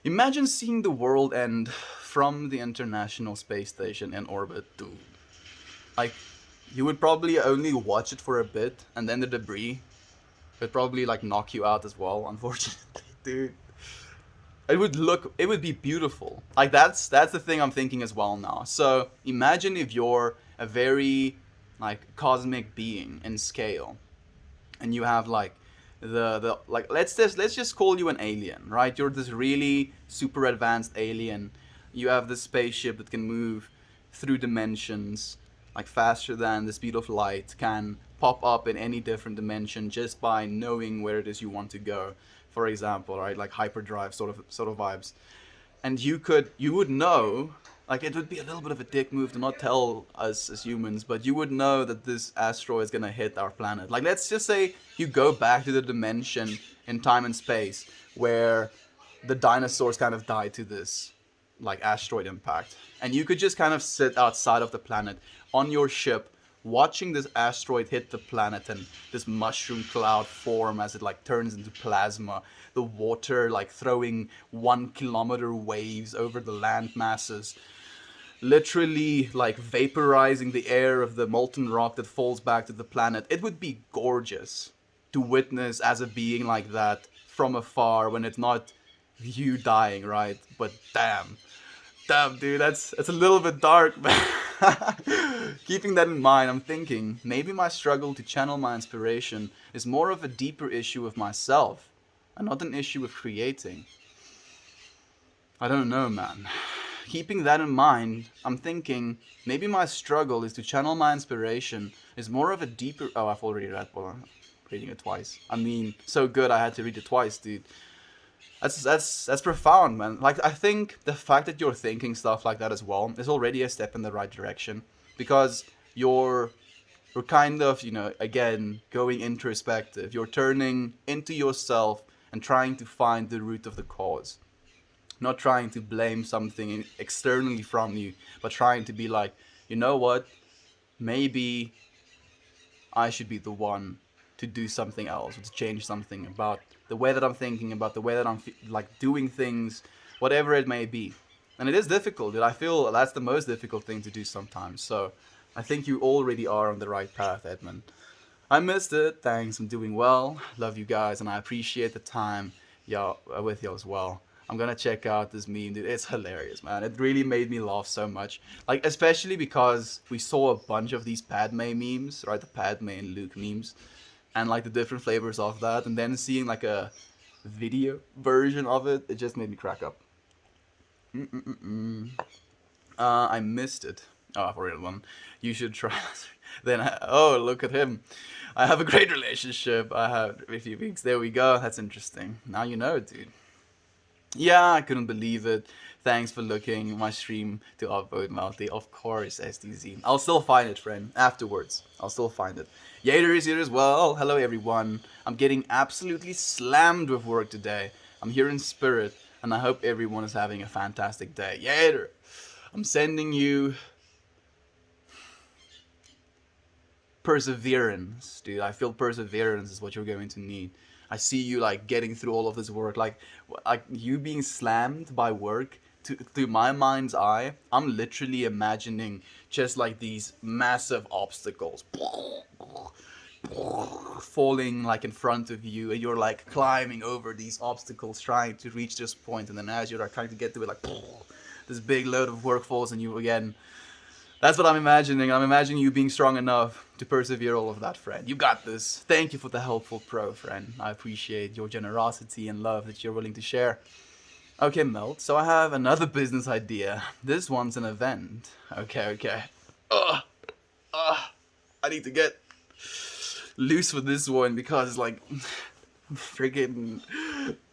Speaker 1: Imagine seeing the world end from the International Space Station in orbit, dude. Like, you would probably only watch it for a bit, and then the debris would probably like knock you out as well. Unfortunately, dude. It would be beautiful. Like that's the thing I'm thinking as well now. So imagine if you're a very like cosmic being in scale, and you have like the like let's just call you an alien, right? You're this really super advanced alien. You have this spaceship that can move through dimensions like faster than the speed of light, can pop up in any different dimension just by knowing where it is you want to go. For example, right, like hyperdrive sort of vibes. And you would know, like it would be a little bit of a dick move to not tell us as humans, but you would know that this asteroid is gonna hit our planet. Like let's just say you go back to the dimension in time and space where the dinosaurs kind of died to this like asteroid impact, and you could just kind of sit outside of the planet on your ship watching this asteroid hit the planet and this mushroom cloud form as it like turns into plasma, the water like throwing 1 kilometer waves over the land masses, literally like vaporizing the air of the molten rock that falls back to the planet. It would be gorgeous to witness as a being like that from afar when it's not you dying, right? But damn, dude, that's a little bit dark, man. Keeping that in mind, I'm thinking maybe my struggle to channel my inspiration is more of a deeper issue with myself and not an issue with creating. I don't know, man. Keeping that in mind, I'm thinking maybe my struggle is to channel my inspiration is more of a deeper. Oh, I've already read one. I'm reading it twice. I mean, so good I had to read it twice, dude. That's profound, man. Like I think the fact that you're thinking stuff like that as well is already a step in the right direction, because you're kind of, again, going introspective. You're turning into yourself and trying to find the root of the cause. Not trying to blame something externally from you, but trying to be like, you know what? Maybe I should be the one to do something else, or to change something about the way that I'm thinking, about the way that I'm like doing things, whatever it may be. And it is difficult, and I feel that's the most difficult thing to do sometimes. So I think you already are on the right path, Edmund. I missed it. Thanks. I'm doing well. Love you guys, and I appreciate the time y'all with you as well. I'm gonna check out this meme, dude. It's hilarious, man. It really made me laugh so much. Like, especially because we saw a bunch of these Padme memes, right? The Padme and Luke memes, and like the different flavors of that, and then seeing like a video version of it, it just made me crack up. I missed it. Oh, I've already one. You should try. Oh, look at him. I have a great relationship. I have a few weeks. There we go. That's interesting. Now you know, dude. Yeah, I couldn't believe it. Thanks for looking my stream to upvote Malty. Of course, SDZ. I'll still find it, friend. Afterwards, I'll still find it. Yader is here as well. Hello, everyone. I'm getting absolutely slammed with work today. I'm here in spirit, and I hope everyone is having a fantastic day. Yader, I'm sending you perseverance, dude. I feel perseverance is what you're going to need. I see you like getting through all of this work, like you being slammed by work. To my mind's eye, I'm literally imagining just like these massive obstacles falling like in front of you, and you're like climbing over these obstacles trying to reach this point, and then as you're like, trying to get to it, like this big load of work falls on you again. That's what I'm imagining. I'm imagining you being strong enough to persevere all of that, friend. You got this. Thank you for the helpful pro, friend. I appreciate your generosity and love that you're willing to share. Okay, Melt, so I have another business idea. This one's an event. Okay. Ugh, I need to get loose with this one because, like, freaking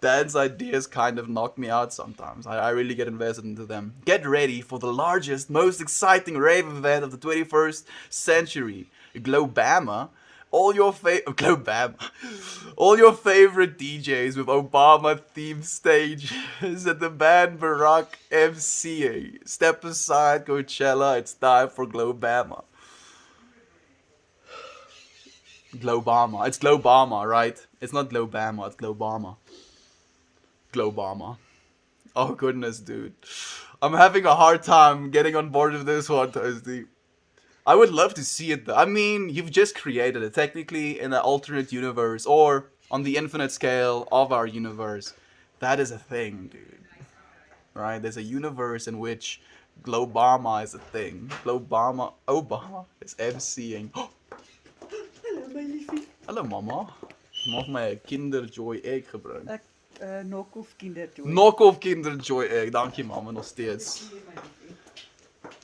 Speaker 1: Dan's ideas kind of knock me out sometimes. I really get invested into them. Get ready for the largest, most exciting rave event of the 21st century. Glowbama. Glowbama. All your favorite DJs with Obama themed stages and the band Barack MCing. Step aside, Coachella. It's time for Glowbama. Glowbama. It's Glowbama, right? It's not Glowbama, it's Glowbama. Glowbama. Oh goodness, dude. I'm having a hard time getting on board with this one, Toasty. I would love to see it though. I mean, you've just created it technically in an alternate universe or on the infinite scale of our universe. That is a thing, dude. Right? There's a universe in which Glowbama is a thing. Obama is MCing.
Speaker 2: Hallo my liefie.
Speaker 1: Hallo mama. Maak my 'n Kinderjoy egg gebring.
Speaker 2: Ek knock-off kinderjoy.
Speaker 1: Knock-off Kinderjoy egg. Dankie mama, nog steeds.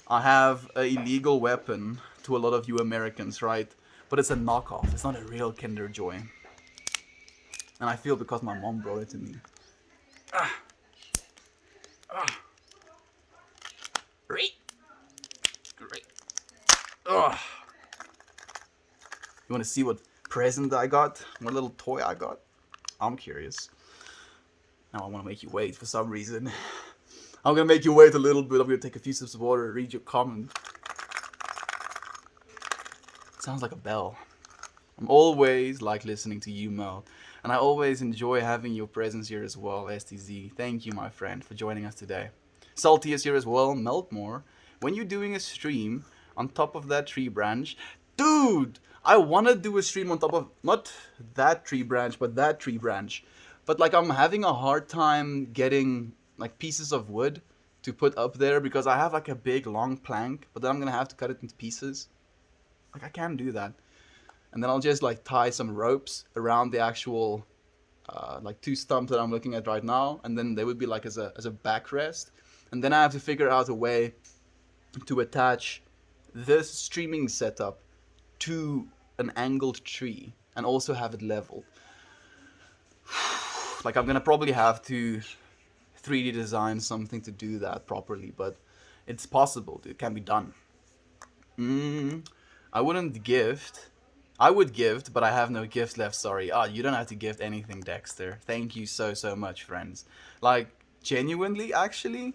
Speaker 1: I have an illegal weapon to a lot of you Americans, right? But it's a knockoff. It's not a real Kinder Joy. And I feel because my mom brought it to me. Great. You want to see what present I got? What little toy I got? I'm curious. Now I want to make you wait for some reason. I'm going to make you wait a little bit. I'm going to take a few sips of water, read your comment. Sounds like a bell. I'm always like listening to you, Mel. And I always enjoy having your presence here as well, STZ. Thank you, my friend, for joining us today. Salty is here as well. Meltmore, when you're doing a stream on top of that tree branch, dude, I want to do a stream on top of, not that tree branch, but that tree branch. But like I'm having a hard time getting like pieces of wood to put up there because I have like a big long plank, but then I'm going to have to cut it into pieces. Like I can't do that. And then I'll just like tie some ropes around the actual like two stumps that I'm looking at right now, and then they would be like as a backrest. And then I have to figure out a way to attach this streaming setup to an angled tree and also have it leveled. Like I'm gonna probably have to 3D design something to do that properly, but it's possible. It can be done. I wouldn't gift. I would gift, but I have no gift left, sorry. You don't have to gift anything, Dexter. Thank you so much, friends. Like, genuinely, actually,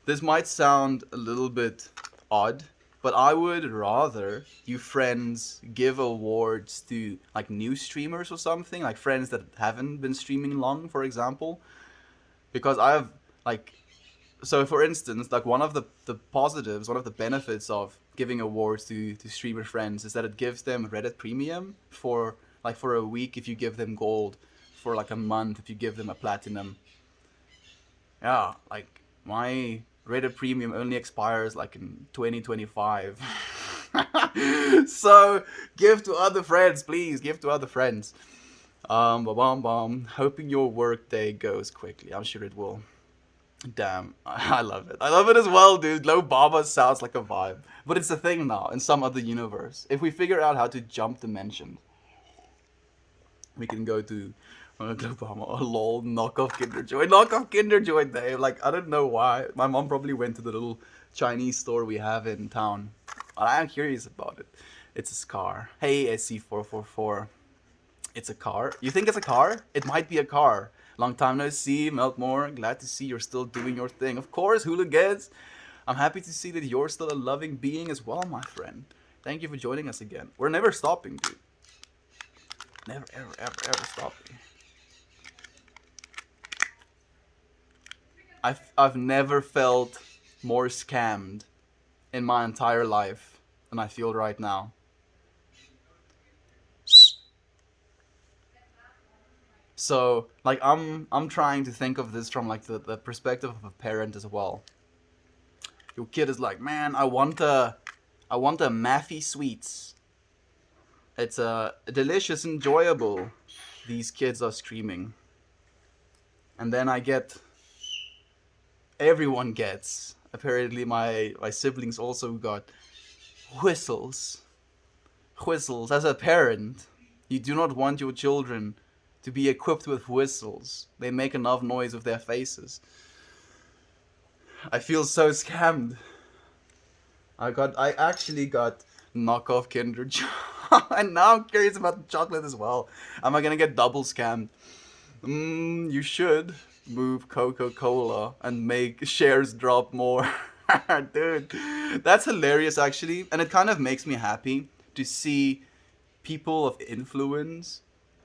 Speaker 1: this might sound a little bit odd, but I would rather you friends give awards to, like, new streamers or something, like friends that haven't been streaming long, for example. Because I have, like, so for instance, like one of the positives, one of the benefits of giving awards to streamer friends is that it gives them Reddit premium for a week if you give them gold, for like a month if you give them a platinum. Yeah, like my Reddit premium only expires like in 2025. So give to other friends, please. Give to other friends. Hoping your work day goes quickly. I'm sure it will. Damn, I love it. I love it as well, dude. Glowbama sounds like a vibe. But it's a thing now in some other universe. If we figure out how to jump dimensions, we can go to Glowbama, a lol, knockoff Kinder Joy. Knockoff Kinder Joy, Dave. Like, I don't know why. My mom probably went to the little Chinese store we have in town. But I am curious about it. It's a scar. Hey, SC444. It's a car. You think it's a car? It might be a car. Long time no see, Meltmore. Glad to see you're still doing your thing. Of course, hooligans. I'm happy to see that you're still a loving being as well, my friend. Thank you for joining us again. We're never stopping, dude. Never, ever, ever, ever stopping. I've never felt more scammed in my entire life than I feel right now. So like I'm trying to think of this from like the perspective of a parent as well. Your kid is like, man, I want a Maffy Sweets. It's delicious, enjoyable. These kids are screaming. And then I get, everyone gets, apparently my siblings also got whistles. Whistles. As a parent, you do not want your children to be equipped with whistles. They make enough noise with their faces. I feel so scammed. I actually got knockoff Kinder Joy. And now I'm curious about the chocolate as well. Am I gonna get double scammed? You should move Coca-Cola and make shares drop more. Dude, that's hilarious actually. And it kind of makes me happy to see people of influence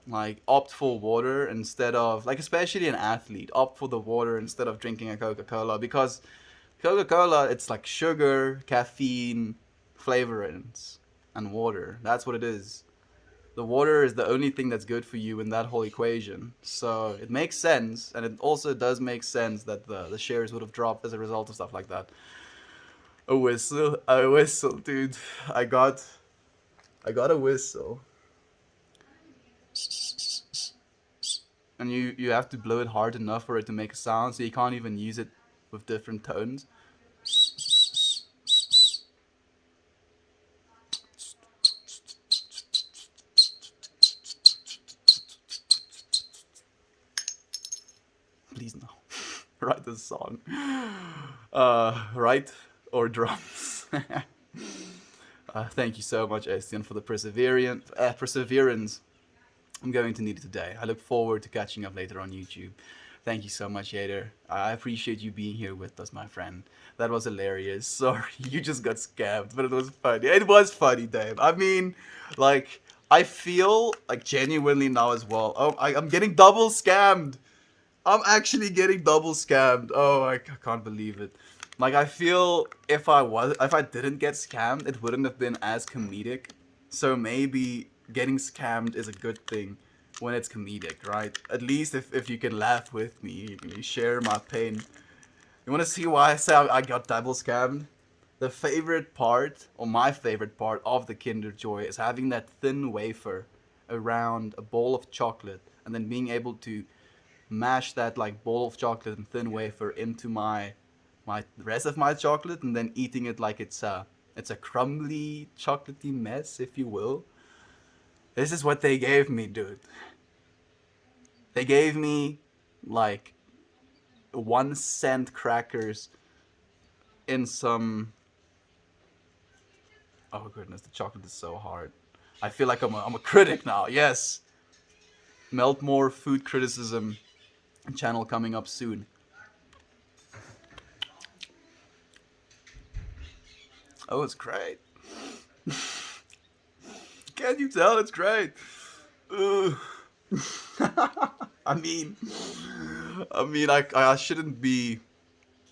Speaker 1: like opt for water instead of, like, especially an athlete opt for the water instead of drinking a Coca-Cola, because Coca-Cola, it's like sugar, caffeine, flavorants, and water. That's what it is. The water is the only thing that's good for you in that whole equation. So it makes sense, and it also does make sense that the shares would have dropped as a result of stuff like that. A whistle, dude. I got I got a whistle. And you have to blow it hard enough for it to make a sound, so you can't even use it with different tones. Please no. Write this song. Write or drums. Thank you so much, Estian, for the perseverance. I'm going to need it today. I look forward to catching up later on YouTube. Thank you so much, Yader. I appreciate you being here with us, my friend. That was hilarious. Sorry, you just got scammed, but it was funny. It was funny, Dave. I mean, like, I feel like genuinely now as well. Oh, I'm getting double scammed. I'm actually getting double scammed. Oh, I can't believe it. Like, I feel if I didn't get scammed, it wouldn't have been as comedic. So maybe getting scammed is a good thing when it's comedic, right? At least if you can laugh with me, you share my pain. You want to see why I say I got double scammed? The favorite part, or my favorite part of the Kinder Joy, is having that thin wafer around a bowl of chocolate and then being able to mash that like bowl of chocolate and thin wafer into my rest of my chocolate, and then eating it like it's a crumbly chocolatey mess, if you will. This is what they gave me, dude. They gave me like 1 cent crackers in some. Oh goodness, the chocolate is so hard. I feel like I'm a critic now. Yes, Meltmore food criticism channel coming up soon. Oh, it's great. Can't you tell it's great? Ugh. I mean, I shouldn't be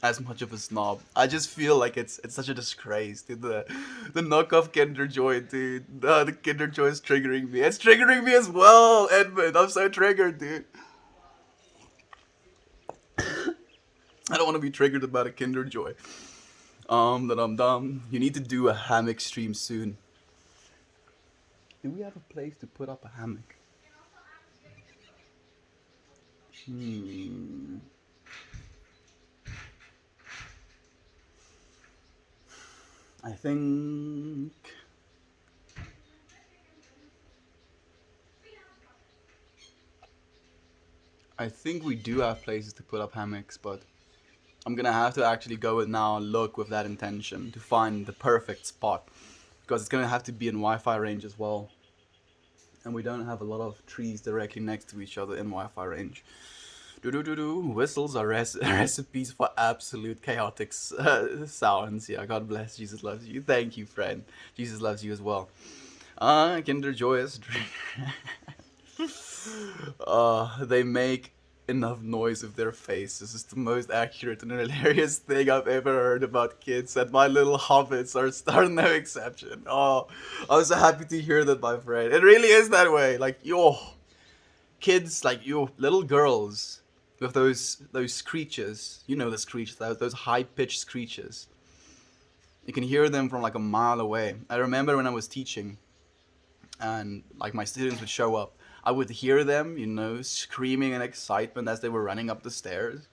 Speaker 1: as much of a snob. I just feel like it's such a disgrace, dude. The knockoff Kinder Joy, dude. The Kinder Joy is triggering me. It's triggering me as well, Edmund. I'm so triggered, dude. I don't want to be triggered about a Kinder Joy. That I'm dumb. You need to do a hammock stream soon. Do we have a place to put up a hammock? I think I think we do have places to put up hammocks, but I'm gonna have to actually go and now look with that intention to find the perfect spot because it's gonna have to be in Wi-Fi range as well, and we don't have a lot of trees directly next to each other in Wi-Fi range. Do do do do. Whistles are recipes for absolute chaotic sounds. Yeah, God bless. Jesus loves you. Thank you, friend. Jesus loves you as well. Kinder Joyous drink. They make enough noise with their faces. It's the most accurate and hilarious thing I've ever heard about kids, and my little hobbits are no exception. Oh, I was so happy to hear that, my friend. It really is that way. Like, yo, kids, like you, little girls with those screeches. You know the screech, those high pitched screeches. You can hear them from like a mile away. I remember when I was teaching, and like my students would show up, I would hear them, screaming in excitement as they were running up the stairs,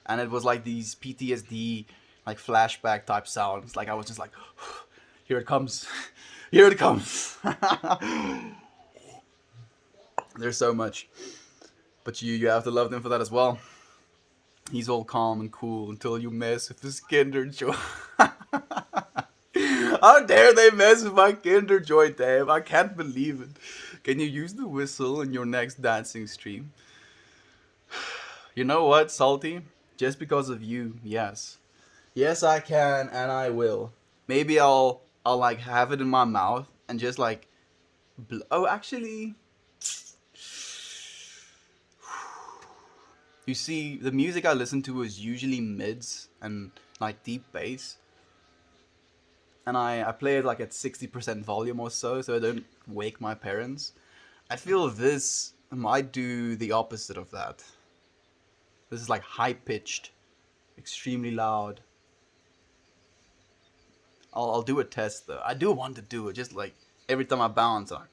Speaker 1: and it was like these PTSD, like flashback type sounds. Like I was just like, here it comes, here it comes. There's so much, but you have to love them for that as well. He's all calm and cool until you mess with his Kinder Joy. How dare they mess with my Kinder Joy, Dave? I can't believe it. Can you use the whistle in your next dancing stream? You know what, Salty? Just because of you, yes. Yes, I can, and I will. Maybe I'll like have it in my mouth and just like, oh, actually, you see, the music I listen to is usually mids and like deep bass, and I play it like at 60% volume or so I don't wake my parents. I feel this might do the opposite of that. This is like high pitched, extremely loud. I'll do a test though. I do want to do it, just like every time I bounce, I'm like,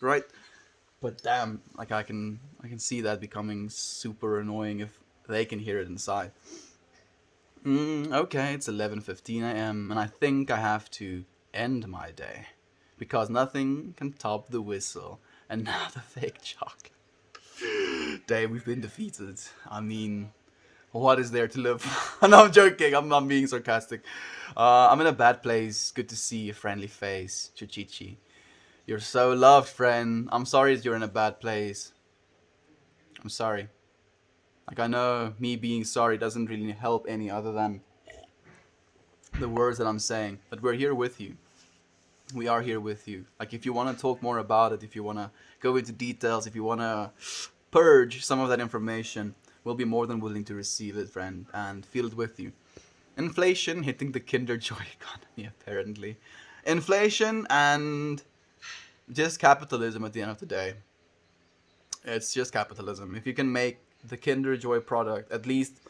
Speaker 1: right? But damn, like I can see that becoming super annoying if they can hear it inside. Okay, it's 11:15 a.m. and I think I have to end my day because nothing can top the whistle and now the fake chocolate. Dave, we've been defeated. I mean, what is there to live for? No, I'm joking. I'm being sarcastic. I'm in a bad place. Good to see a friendly face, Chichichi. You're so loved, friend. I'm sorry that you're in a bad place. I'm sorry. Like, I know me being sorry doesn't really help any other than the words that I'm saying. But we're here with you. We are here with you. Like, if you want to talk more about it, if you want to go into details, if you want to purge some of that information, we'll be more than willing to receive it, friend, and feel it with you. Inflation hitting the Kinder Joy economy, apparently. Inflation and just capitalism at the end of the day. It's just capitalism. If you can make the Kinder Joy product, at least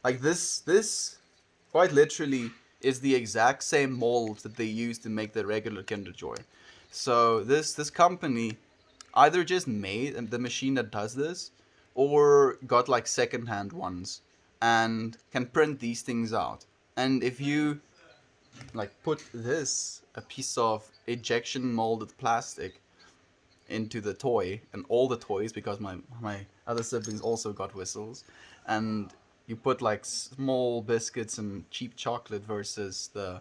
Speaker 1: like this quite literally is the exact same molds that they use to make the regular Kinder Joy. So this company either just made the machine that does this or got like secondhand ones and can print these things out. And if you like put this a piece of ejection molded plastic into the toy and all the toys because my other siblings also got whistles, and you put like small biscuits and cheap chocolate versus the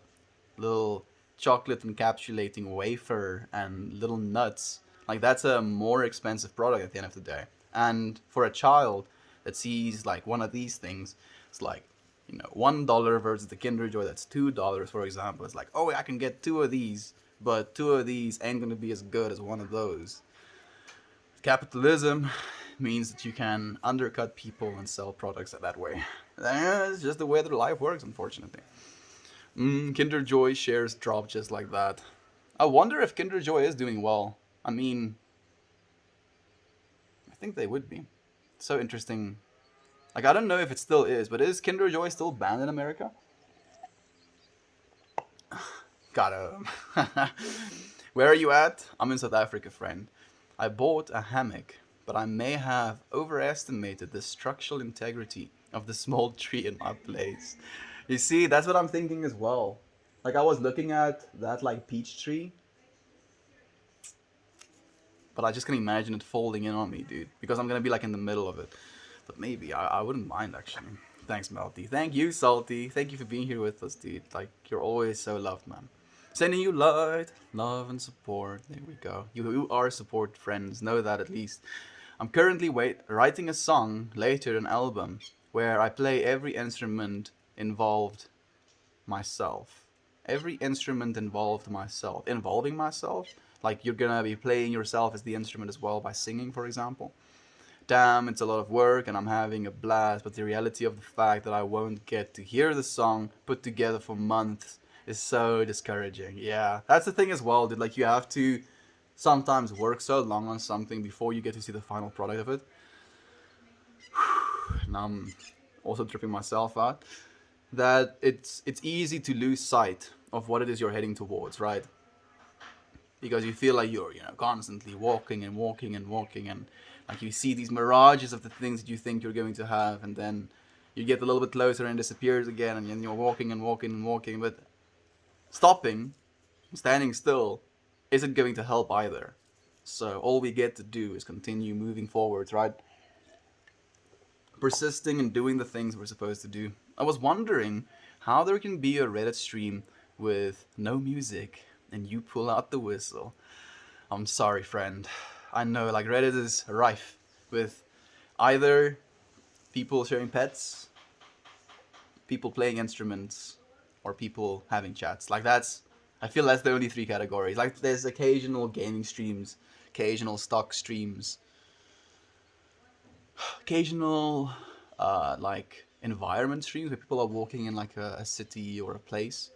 Speaker 1: little chocolate encapsulating wafer and little nuts, like that's a more expensive product at the end of the day. And for a child that sees like one of these things, it's like, $1 versus the Kinder Joy that's $2, for example. It's like, oh, I can get two of these, but two of these ain't gonna be as good as one of those. Capitalism means that you can undercut people and sell products that way. It's just the way that life works, unfortunately. Kinder Joy shares drop just like that. I wonder if Kinder Joy is doing well. I mean, I think they would be. It's so interesting. Like, I don't know if it still is, but is Kinder Joy still banned in America? Got him. Where are you at? I'm in South Africa, friend. I bought a hammock, but I may have overestimated the structural integrity of the small tree in my place. You see, that's what I'm thinking as well. Like, I was looking at that, like, peach tree. but I just can imagine it folding in on me, dude, because I'm gonna be like in the middle of it. But maybe I wouldn't mind actually. Thanks, Melty. Thank you, Salty. Thank you for being here with us, dude. Like you're always so loved, man. Sending you light, love, and support. There we go. You are support friends. Know that at least. I'm currently writing a song, later an album, where I play every instrument involved myself. Every instrument involving myself. Like you're gonna be playing yourself as the instrument as well by singing, for example. Damn, it's a lot of work and I'm having a blast, but the reality of the fact that I won't get to hear the song put together for months is so discouraging. Yeah, that's the thing as well, dude. Like, you have to sometimes work so long on something before you get to see the final product of it. And I'm also tripping myself out that it's easy to lose sight of what it is you're heading towards, right? Because you feel like you're constantly walking and walking and walking, and like you see these mirages of the things that you think you're going to have, and then you get a little bit closer and it disappears again, and then you're walking and walking and walking, but stopping, standing still, isn't going to help either. So all we get to do is continue moving forwards, right? Persisting and doing the things we're supposed to do. I was wondering how there can be a Reddit stream with no music and you pull out the whistle. I'm sorry, friend. I know, like, Reddit is rife with either people sharing pets, people playing instruments, or people having chats. Like, I feel that's the only three categories. Like, there's occasional gaming streams, occasional stock streams, occasional, like, environment streams where people are walking in, like, a city or a place.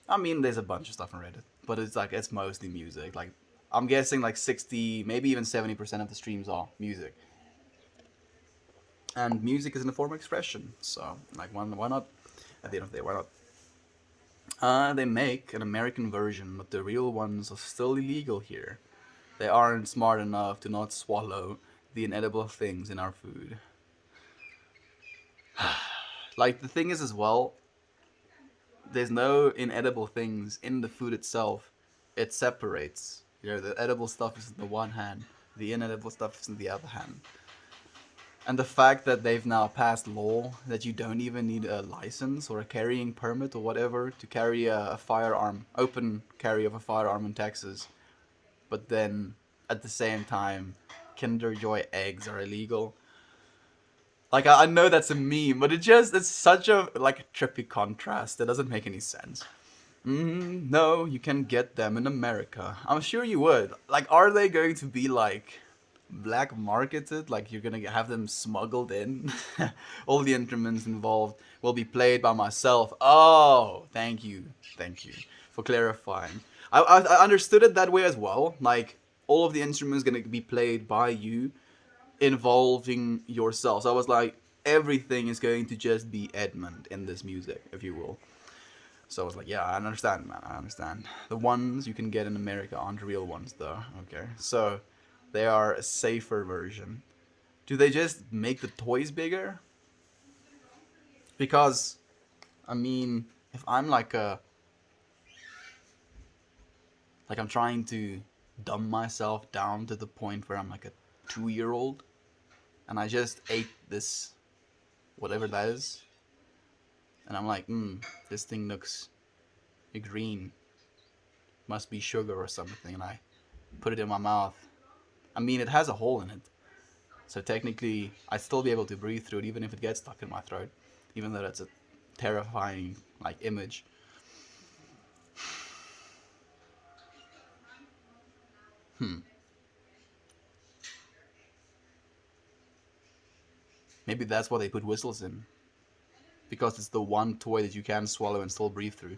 Speaker 1: I mean, there's a bunch of stuff on Reddit, but it's mostly music. Like, I'm guessing like 60, maybe even 70% of the streams are music. And music is in a form of expression, so like why not? At the end of the day, why not? They make an American version, but the real ones are still illegal here. They aren't smart enough to not swallow the inedible things in our food. Like, the thing is as well, there's no inedible things in the food itself. It separates. The edible stuff is in the one hand, the inedible stuff is in the other hand. And the fact that they've now passed law that you don't even need a license or a carrying permit or whatever to carry a firearm, open carry of a firearm in Texas, but then at the same time, Kinder Joy eggs are illegal. Like, I know that's a meme, but it's such a like trippy contrast that doesn't make any sense. No, you can get them in America. I'm sure you would. Like, are they going to be like black marketed? Like, you're gonna have them smuggled in? All the instruments involved will be played by myself. Oh, thank you for clarifying. I understood it that way as well. Like, all of the instruments gonna be played by you, involving yourself. So I was like, everything is going to just be Edmund in this music, if you will. So I was like, yeah, I understand, man. I understand. The ones you can get in America aren't real ones, though. Okay. So they are a safer version. Do they just make the toys bigger? Because, I mean, if I'm like I'm trying to dumb myself down to the point where I'm like a 2-year-old, and I just ate this, whatever that is, and I'm like, this thing looks green. Must be sugar or something, and I put it in my mouth. I mean, it has a hole in it, so technically I'd still be able to breathe through it even if it gets stuck in my throat, even though that's a terrifying like image. Maybe that's why they put whistles in, because it's the one toy that you can swallow and still breathe through.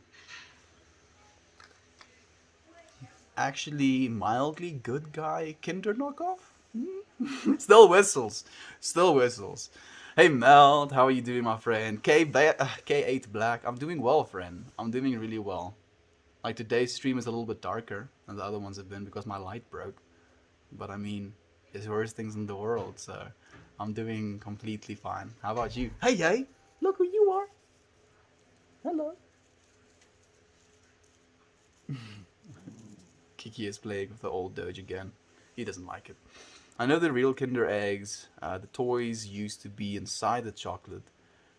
Speaker 1: Actually, mildly good guy Kinder knockoff? Still whistles. Still whistles. Hey Meld, how are you doing, my friend? K8 Black. I'm doing well, friend. I'm doing really well. Like, today's stream is a little bit darker than the other ones have been because my light broke. But I mean, there's worse things in the world, so I'm doing completely fine. How about you? Hey, hey! Look who you are! Hello! Kiki is playing with the old Doge again. He doesn't like it. I know the real Kinder eggs, the toys used to be inside the chocolate,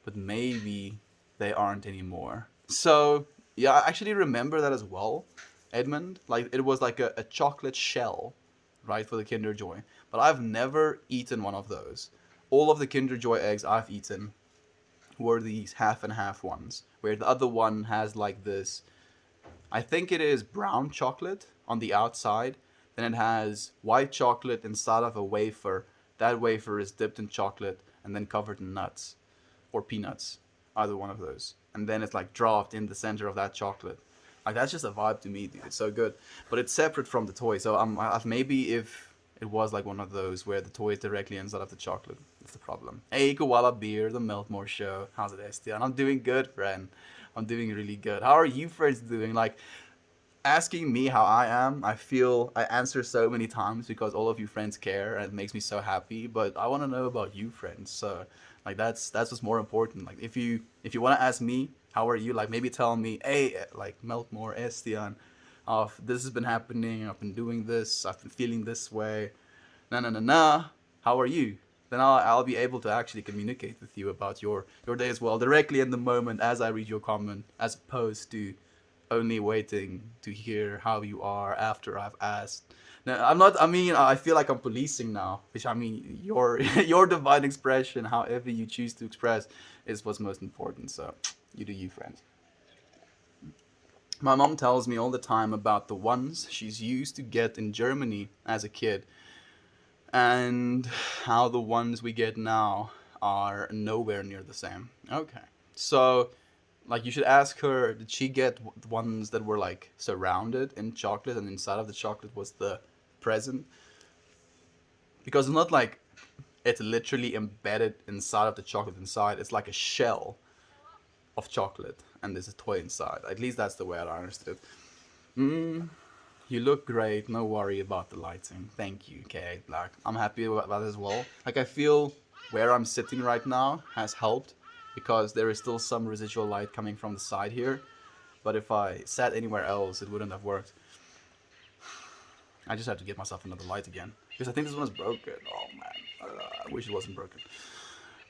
Speaker 1: but maybe they aren't anymore. So, yeah, I actually remember that as well, Edmund. Like, it was like a chocolate shell, right, for the Kinder Joy. But I've never eaten one of those. All of the Kinder Joy eggs I've eaten were these half and half ones, where the other one has like this, I think it is brown chocolate on the outside. Then it has white chocolate inside of a wafer. That wafer is dipped in chocolate and then covered in nuts or peanuts, either one of those. And then it's like dropped in the center of that chocolate. Like that's just a vibe to me, dude. It's so good, but it's separate from the toy. So maybe if it was like one of those where the toy is directly inside of the chocolate, that's the problem. Hey, Koala Beer, the Meltmore Show. How's it, Estian? I'm doing good, friend. I'm doing really good. How are you friends doing? Like, asking me how I am, I feel I answer so many times because all of you friends care and it makes me so happy. But I want to know about you friends. So like that's what's more important. Like if you want to ask me how are you, like maybe tell me, hey, like Meltmore, Estian, this has been happening. I've been doing this. I've been feeling this way. Na. How are you? Then I'll be able to actually communicate with you about your day as well directly in the moment as I read your comment, as opposed to only waiting to hear how you are after I've asked. No, I'm not. I mean, I feel like I'm policing now, which I mean, your your divine expression, however you choose to express, is what's most important. So, you do you, friends. My mom tells me all the time about the ones she's used to get in Germany as a kid, and how the ones we get now are nowhere near the same. Okay, so like you should ask her, did she get ones that were like surrounded in chocolate and inside of the chocolate was the present? Because it's not like it's literally embedded inside of the chocolate inside. It's like a shell of chocolate and there's a toy inside. At least that's the way I understood it. You look great. No worry about the lighting. Thank you, K8 Black. I'm happy about that as well. Like I feel where I'm sitting right now has helped because there is still some residual light coming from the side here. But if I sat anywhere else, it wouldn't have worked. I just have to get myself another light again because I think this one is broken. Oh man, I wish it wasn't broken.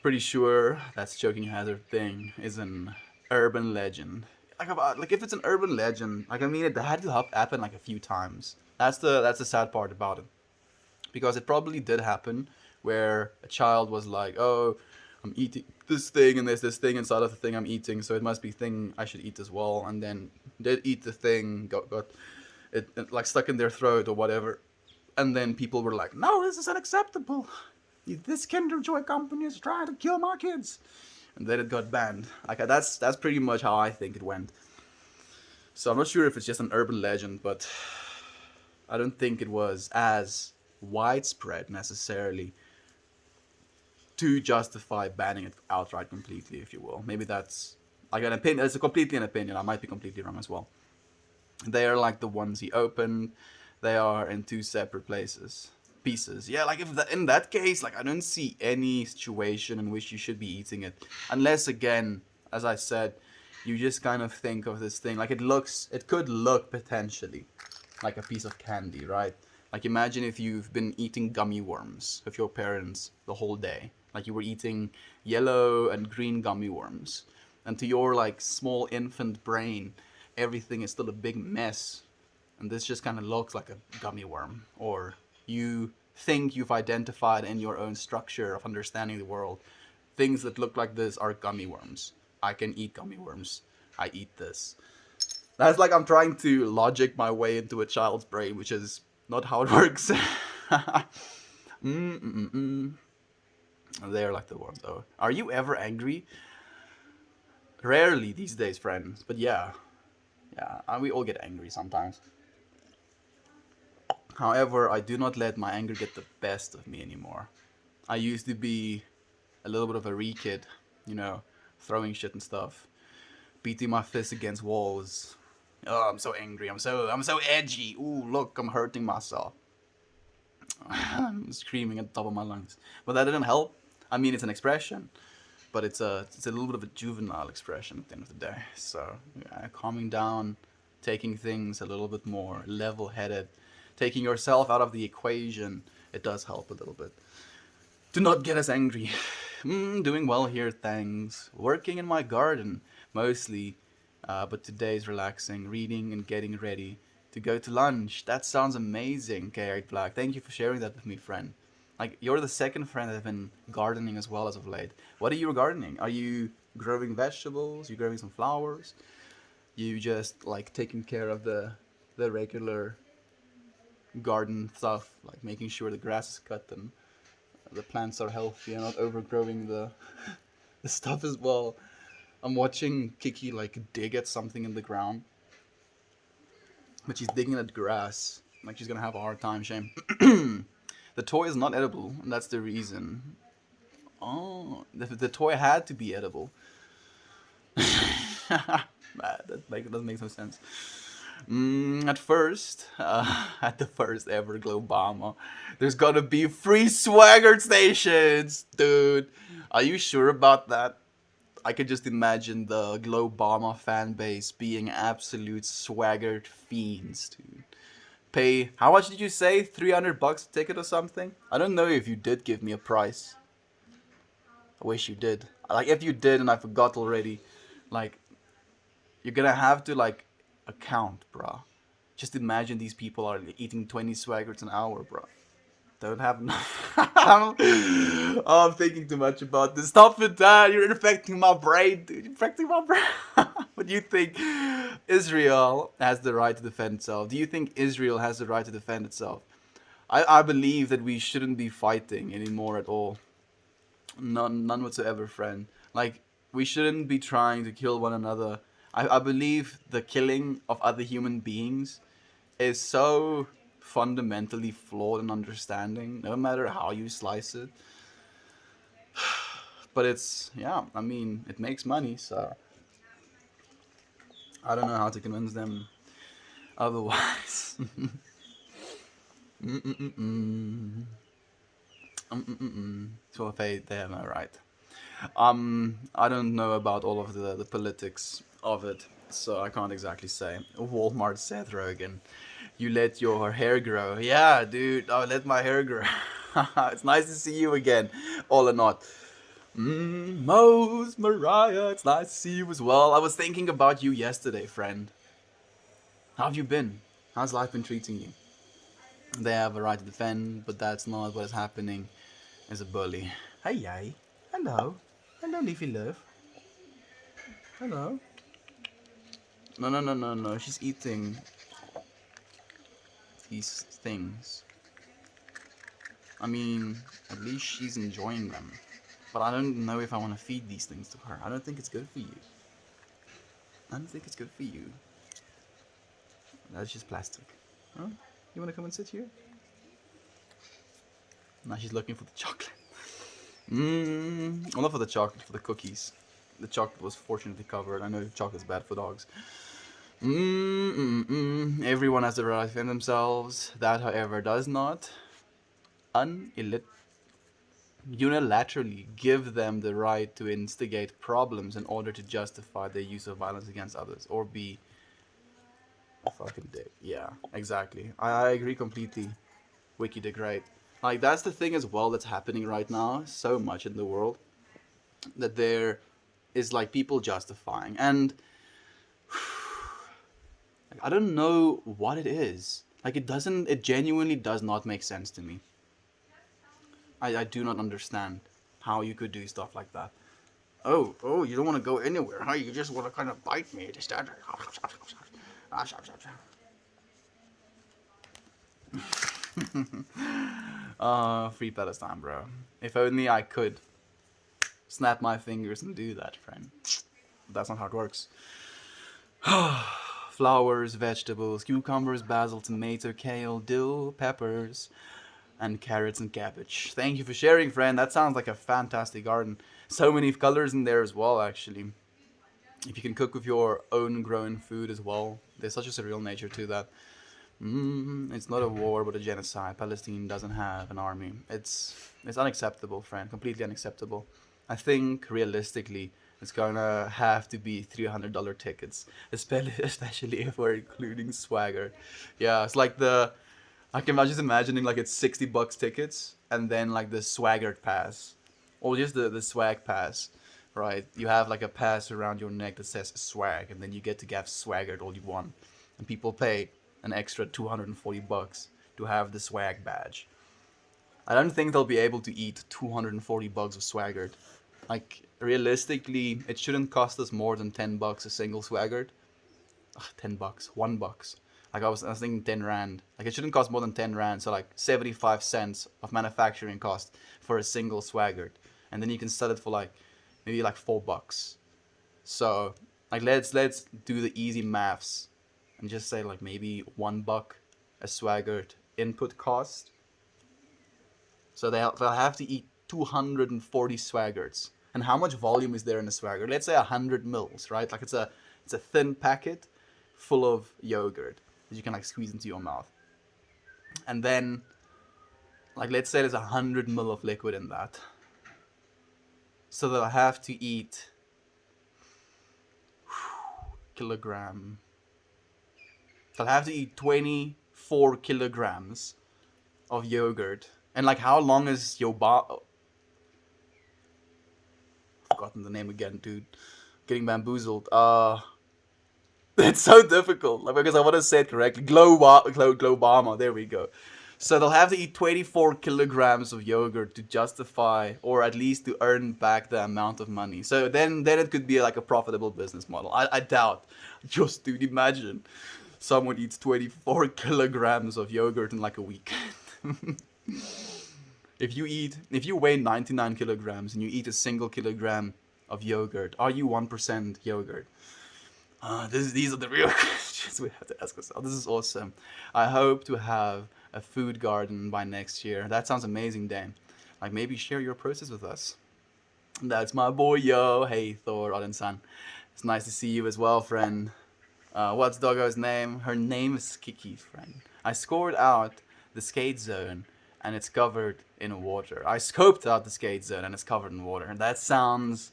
Speaker 1: Pretty sure that's choking hazard thing is an urban legend. Like if it's an urban legend, like I mean, it had to happen like a few times. That's the sad part about it, because it probably did happen where a child was like, oh, I'm eating this thing and there's this thing inside of the thing I'm eating, so it must be thing I should eat as well, and then did eat the thing, got it like stuck in their throat or whatever, and then people were like, no, this is unacceptable. This Kinder Joy company is trying to kill my kids, and then it got banned. Like that's pretty much how I think it went. So I'm not sure if it's just an urban legend, but I don't think it was as widespread necessarily to justify banning it outright completely, if you will. Maybe that's like an opinion. It's completely an opinion. I might be completely wrong as well. They are like the ones he opened. They are in two separate pieces. Yeah, like if in that case, like I don't see any situation in which you should be eating it, unless again, as I said, you just kind of think of this thing like it could look potentially like a piece of candy, right? Like imagine if you've been eating gummy worms with your parents the whole day. Like you were eating yellow and green gummy worms. And to your like small infant brain, everything is still a big mess. And this just kind of looks like a gummy worm. Or you think you've identified in your own structure of understanding the world, things that look like this are gummy worms. I can eat gummy worms. I eat this. That's like I'm trying to logic my way into a child's brain, which is not how it works. Mm-mm-mm. They're like the ones, though. Are you ever angry? Rarely these days, friends. But yeah, we all get angry sometimes. However, I do not let my anger get the best of me anymore. I used to be a little bit of a re-kid, you know, throwing shit and stuff, beating my fists against walls. Oh, I'm so angry. I'm so edgy. Ooh, look, I'm hurting myself. I'm screaming at the top of my lungs. But that didn't help. I mean, it's an expression, but it's a little bit of a juvenile expression at the end of the day. So, yeah, calming down, taking things a little bit more level-headed, taking yourself out of the equation, it does help a little bit. Do not get us angry. Doing well here, thanks. Working in my garden, mostly. But today's relaxing, reading and getting ready to go to lunch. That sounds amazing, K8 Black. Thank you for sharing that with me, friend. Like, you're the second friend I've been gardening as well as of late. What are you gardening? Are you growing vegetables? You growing some flowers? You just like taking care of the regular garden stuff, like making sure the grass is cut and the plants are healthy and not overgrowing the stuff as well. I'm watching Kiki like dig at something in the ground, but she's digging at grass. Like she's gonna have a hard time. Shame. The toy is not edible, and that's the reason. Oh, the toy had to be edible. That doesn't make no sense. At first, at the first ever Glowbama, there's gonna be free Swaggurt stations, dude. Are you sure about that? I could just imagine the Glowbama fan base being absolute Swaggurt fiends, dude. Pay, how much did you say? $300 a ticket or something? I don't know if you did give me a price. I wish you did. Like, if you did and I forgot already, like, you're gonna have to, like, account, bruh. Just imagine these people are eating 20 Swaggerts an hour, bruh. Don't have enough. Oh, I'm thinking too much about this. Stop with that. You're infecting my brain, dude. You're infecting my brain. What do you think? Israel has the right to defend itself. Do you think Israel has the right to defend itself? I believe that we shouldn't be fighting anymore at all. None whatsoever, friend. Like, we shouldn't be trying to kill one another. I believe the killing of other human beings is so fundamentally flawed in understanding, no matter how you slice it. But it's, yeah, I mean, it makes money, so I don't know how to convince them otherwise. So they have no right. I don't know about all of the politics of it, so I can't exactly say. Walmart Seth Rogen, you let your hair grow. Yeah, dude, I let my hair grow. It's nice to see you again, all or not. Mose, Mariah, it's nice to see you as well. I was thinking about you yesterday, friend. How have you been? How's life been treating you? They have a right to defend, but that's not what is happening. Is a bully. Hey, yay. Hello. Hello, Leafy Love. Hello. No, no, no, no, no. She's eating these things. I mean, at least she's enjoying them. But I don't know if I want to feed these things to her. I don't think it's good for you. I don't think it's good for you. That's just plastic. Huh? You want to come and sit here? Now she's looking for the chocolate. Well, not for the chocolate, for the cookies. The chocolate was fortunately covered. I know chocolate's bad for dogs. Everyone has the right to defend themselves. That, however, does not unilaterally give them the right to instigate problems in order to justify their use of violence against others or be a fucking dick. Yeah, exactly. I agree completely. Wiki the Great. Like, that's the thing as well that's happening right now so much in the world, that there is like people justifying, and I don't know what it is. Like, it genuinely does not make sense to me. I do not understand how you could do stuff like that. Oh, you don't want to go anywhere, huh? You just want to kind of bite me. Free Palestine, bro. If only I could snap my fingers and do that, friend. That's not how it works. Flowers, vegetables, cucumbers, basil, tomato, kale, dill, peppers, and carrots and cabbage. Thank you for sharing, friend. That sounds like a fantastic garden. So many colors in there as well, actually. If you can cook with your own grown food as well, there's such a surreal nature to that. It's not a war, but a genocide. Palestine doesn't have an army. It's unacceptable, friend. Completely unacceptable. I think realistically, it's gonna have to be $300 tickets, especially if we're including swagger. Yeah, it's like I'm just imagining like it's $60 tickets and then like the Swaggart pass, or just the swag pass, right? You have like a pass around your neck that says swag, and then you get to have Swaggart all you want, and people pay an extra $240 to have the swag badge. I don't think they'll be able to eat $240 of Swaggart. Like realistically, it shouldn't cost us more than $10 a single Swaggart. Ugh, $10, $1. Like I was thinking 10 rand. Like it shouldn't cost more than 10 rand. So like 75 cents of manufacturing cost for a single Swaggart, and then you can sell it for like maybe like $4. So like let's do the easy maths and just say like maybe $1 a Swaggart input cost. So they'll have to eat 240 Swaggarts. And how much volume is there in a Swaggart? Let's say 100 mils, right? Like it's a thin packet full of yogurt that you can like squeeze into your mouth. And then like let's say there's 100 ml of liquid in that. So they'll have to eat kilogram. They'll have to eat 24 kilograms of yogurt. And like how long is your forgotten the name again, dude. Getting bamboozled. It's so difficult like, because I want to say it correctly. Glowbama. There we go. So they'll have to eat 24 kilograms of yogurt to justify, or at least to earn back the amount of money. So then it could be like a profitable business model. I doubt. Just dude, imagine someone eats 24 kilograms of yogurt in like a week. If you weigh 99 kilograms and you eat a single kilogram of yogurt, are you 1% yogurt? These are the real questions we have to ask ourselves. This is awesome. I hope to have a food garden by next year. That sounds amazing, Dan. Like maybe share your process with us. That's my boy, yo. Hey, Thor Odinson. It's nice to see you as well, friend. What's Doggo's name? Her name is Kiki, friend. I scored out the skate zone and it's covered in water. I scoped out the skate zone and it's covered in water. That sounds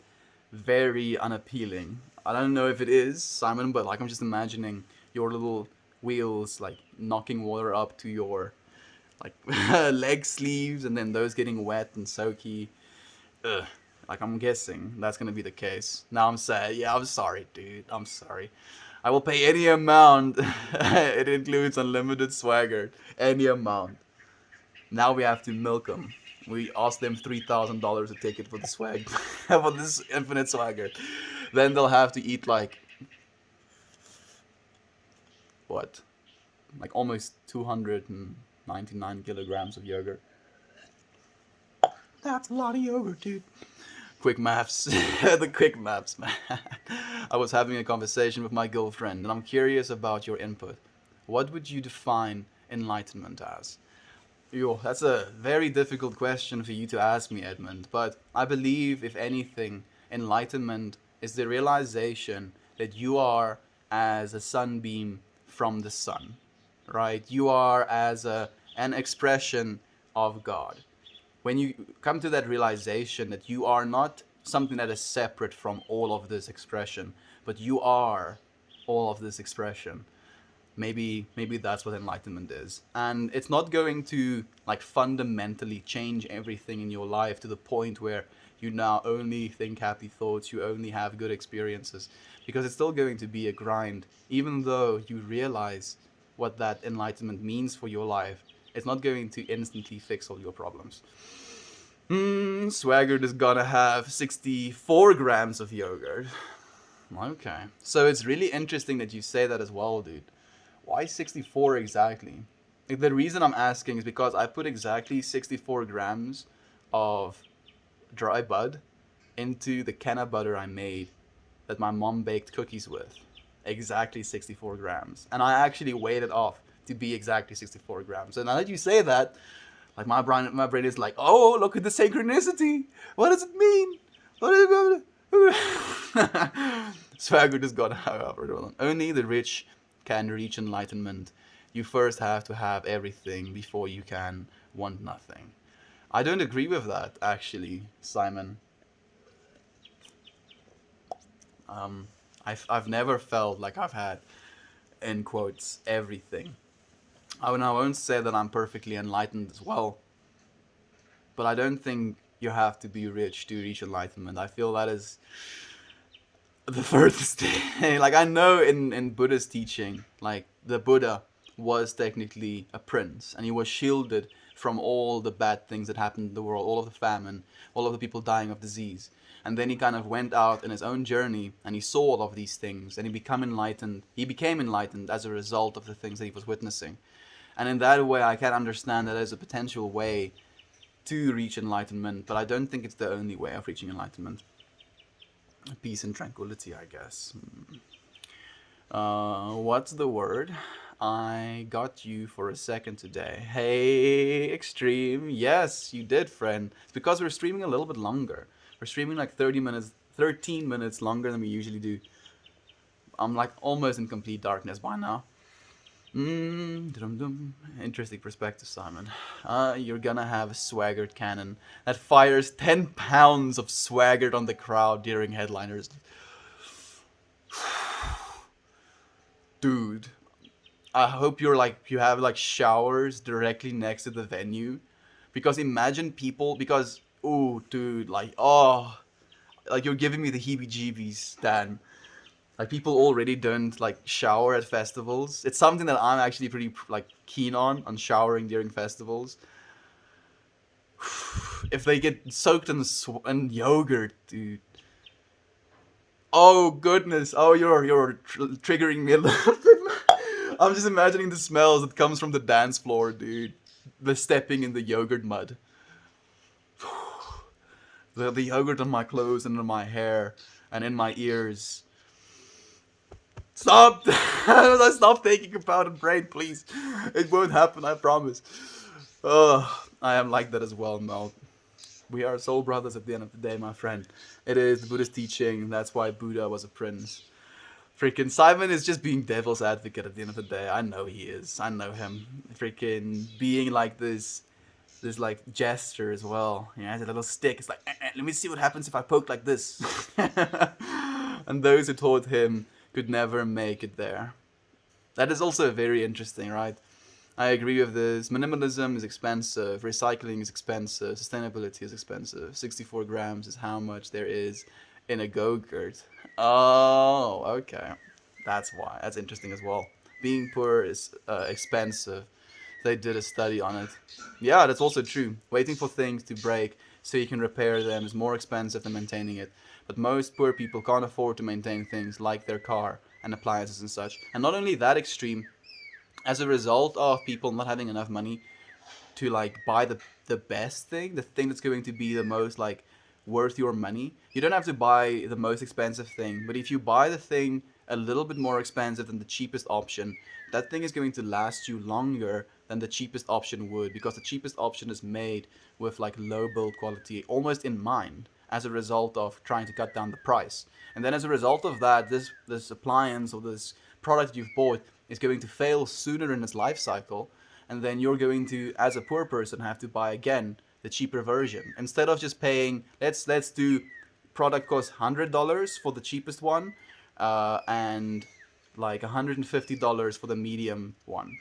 Speaker 1: very unappealing. I don't know if it is, Simon, but like I'm just imagining your little wheels like knocking water up to your like leg sleeves and then those getting wet and soaky. Ugh. Like I'm guessing that's gonna be the case. Now I'm sad. Yeah, I'm sorry, dude. I'm sorry. I will pay any amount. It includes unlimited Swaggart. Any amount. Now we have to milk them. We asked them $3,000 a ticket for the swag, for this infinite Swaggart. Then they'll have to eat like what, like almost 299 kilograms of yogurt. That's a lot of yogurt, dude. Quick maths. The quick maths, man. I was having a conversation with my girlfriend, and I'm curious about your input. What would you define enlightenment as? Yo, that's a very difficult question for you to ask me, Edmund. But I believe, if anything, enlightenment is the realization that you are as a sunbeam from the sun, right? You are as an expression of God. When you come to that realization that you are not something that is separate from all of this expression, but you are all of this expression, maybe that's what enlightenment is. And it's not going to like fundamentally change everything in your life to the point where you now only think happy thoughts, you only have good experiences, because it's still going to be a grind. Even though you realize what that enlightenment means for your life, it's not going to instantly fix all your problems. Swaggart is gonna have 64 grams of yogurt. Okay. So it's really interesting that you say that as well, dude. Why 64 exactly? Like, the reason I'm asking is because I put exactly 64 grams of dry bud into the can of butter I made that my mom baked cookies with. Exactly 64 grams. And I actually weighed it off to be exactly 64 grams. So now that you say that, like my brain is like, oh, look at the synchronicity. What does it mean? What is it? Swaggart is gonna have only the rich can reach enlightenment. You first have to have everything before you can want nothing. I don't agree with that, actually, Simon. I've never felt like I've had, in quotes, everything. I won't say that I'm perfectly enlightened as well, but I don't think you have to be rich to reach enlightenment. I feel that is the furthest thing. Like I know in Buddha's teaching, like the Buddha was technically a prince, and he was shielded from all the bad things that happened in the world, all of the famine, all of the people dying of disease. And then he kind of went out in his own journey, and he saw all of these things, and he became enlightened. He became enlightened as a result of the things that he was witnessing. And in that way, I can understand that there's a potential way to reach enlightenment, but I don't think it's the only way of reaching enlightenment. Peace and tranquility, I guess. What's the word? I got you for a second today. Hey, Extreme. Yes, you did, friend. It's because we're streaming a little bit longer. We're streaming like 30 minutes, 13 minutes longer than we usually do. I'm like almost in complete darkness by now. Interesting perspective, Simon. You're gonna have a Swaggurt cannon that fires 10 pounds of Swaggurt on the crowd during headliners. Dude, I hope you have like showers directly next to the venue, because imagine people because ooh, dude, like you're giving me the heebie-jeebies, Dan. Like people already don't like shower at festivals. It's something that I'm actually pretty like keen on showering during festivals. If they get soaked in yogurt, dude. Oh goodness! Oh, you're triggering me a little bit. I'm just imagining the smells that comes from the dance floor, dude. The stepping in the yogurt mud. The yogurt on my clothes and on my hair and in my ears. Stop! Stop thinking about it, brain, please. It won't happen, I promise. I am like that as well, Mel. We are soul brothers at the end of the day, my friend. It is the Buddhist teaching. That's why Buddha was a prince. Freaking Simon is just being devil's advocate at the end of the day. I know he is. I know him. Freaking being like this like gesture as well. He has a little stick. It's like, let me see what happens if I poke like this. And those who taught him could never make it there. That is also very interesting, right? I agree with this. Minimalism is expensive. Recycling is expensive. Sustainability is expensive. 64 grams is how much there is in a go-gurt. Oh, okay. That's why. That's interesting as well. Being poor is expensive. They did a study on it. Yeah, that's also true. Waiting for things to break so you can repair them is more expensive than maintaining it. But most poor people can't afford to maintain things like their car and appliances and such. And not only that extreme, as a result of people not having enough money to like buy the best thing, the thing that's going to be the most like worth your money. You don't have to buy the most expensive thing, but if you buy the thing a little bit more expensive than the cheapest option, that thing is going to last you longer than the cheapest option would, because the cheapest option is made with like low build quality almost in mind as a result of trying to cut down the price. And then as a result of that, this appliance or this product you've bought is going to fail sooner in its life cycle, and then you're going to, as a poor person, have to buy again the cheaper version instead of just paying. Let's do product costs $100 for the cheapest one, and like $150 for the medium one,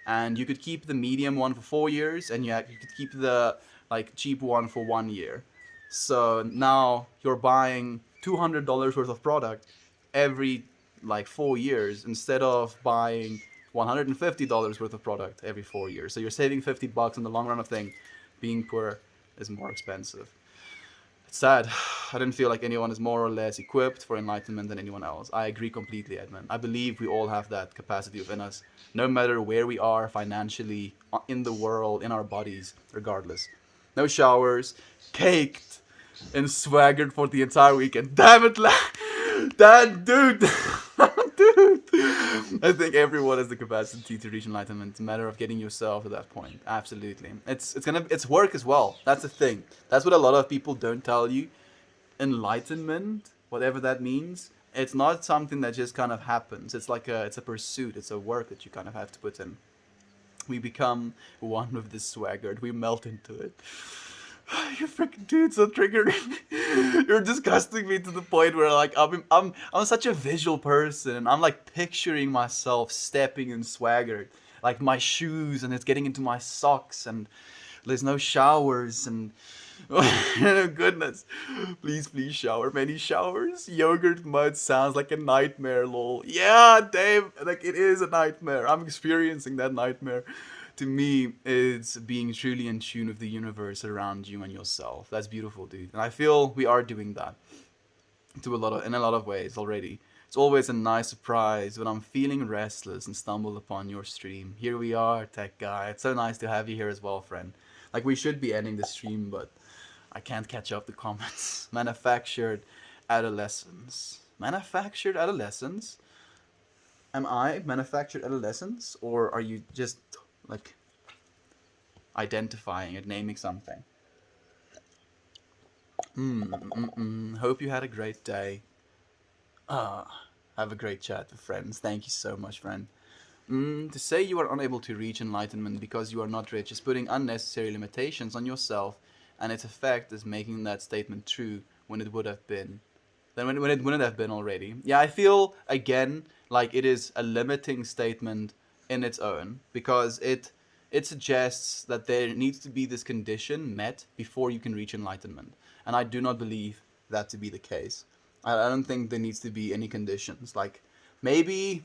Speaker 1: and you could keep the medium one for 4 years, and you could keep the like cheap one for 1 year. So now you're buying $200 worth of product every like 4 years instead of buying $150 worth of product every 4 years. So you're saving $50 in the long run of thing. Being poor is more expensive. It's sad. I don't feel like anyone is more or less equipped for enlightenment than anyone else. I agree completely, Edmund. I believe we all have that capacity within us, no matter where we are financially, in the world, in our bodies, regardless. No showers, caked, and Swaggurt for the entire weekend. Damn it, Dad, dude, dude. I think everyone has the capacity to reach enlightenment. It's a matter of getting yourself to that point. Absolutely, it's work as well. That's the thing. That's what a lot of people don't tell you. Enlightenment, whatever that means, it's not something that just kind of happens. It's a pursuit. It's a work that you kind of have to put in. We become one with this Swaggurt. We melt into it. You freaking dude, so triggering. You're disgusting me to the point where like I'm such a visual person, and I'm like picturing myself stepping in Swaggurt. like my shoes, and it's getting into my socks, and there's no showers, and oh goodness, please shower, many showers. Yogurt mud sounds like a nightmare, lol. Yeah, Dave, like it is a nightmare. I'm experiencing that nightmare. To me, it's being truly in tune with the universe around you and yourself. That's beautiful, dude. And I feel we are doing that to a lot of in a lot of ways already. It's always a nice surprise when I'm feeling restless and stumble upon your stream. Here we are, tech guy. It's so nice to have you here as well, friend. Like we should be ending the stream, but I can't catch up the comments. Manufactured adolescence. Manufactured adolescence? Am I manufactured adolescence? Or are you just like identifying it, naming something? Hope you had a great day. Have a great chat with friends. Thank you so much, friend. To say you are unable to reach enlightenment because you are not rich is putting unnecessary limitations on yourself, and its effect is making that statement true when it would have been. Then when it wouldn't have been already. Yeah, I feel again like it is a limiting statement in its own because it suggests that there needs to be this condition met before you can reach enlightenment, and I do not believe that to be the case. I don't think there needs to be any conditions. Like maybe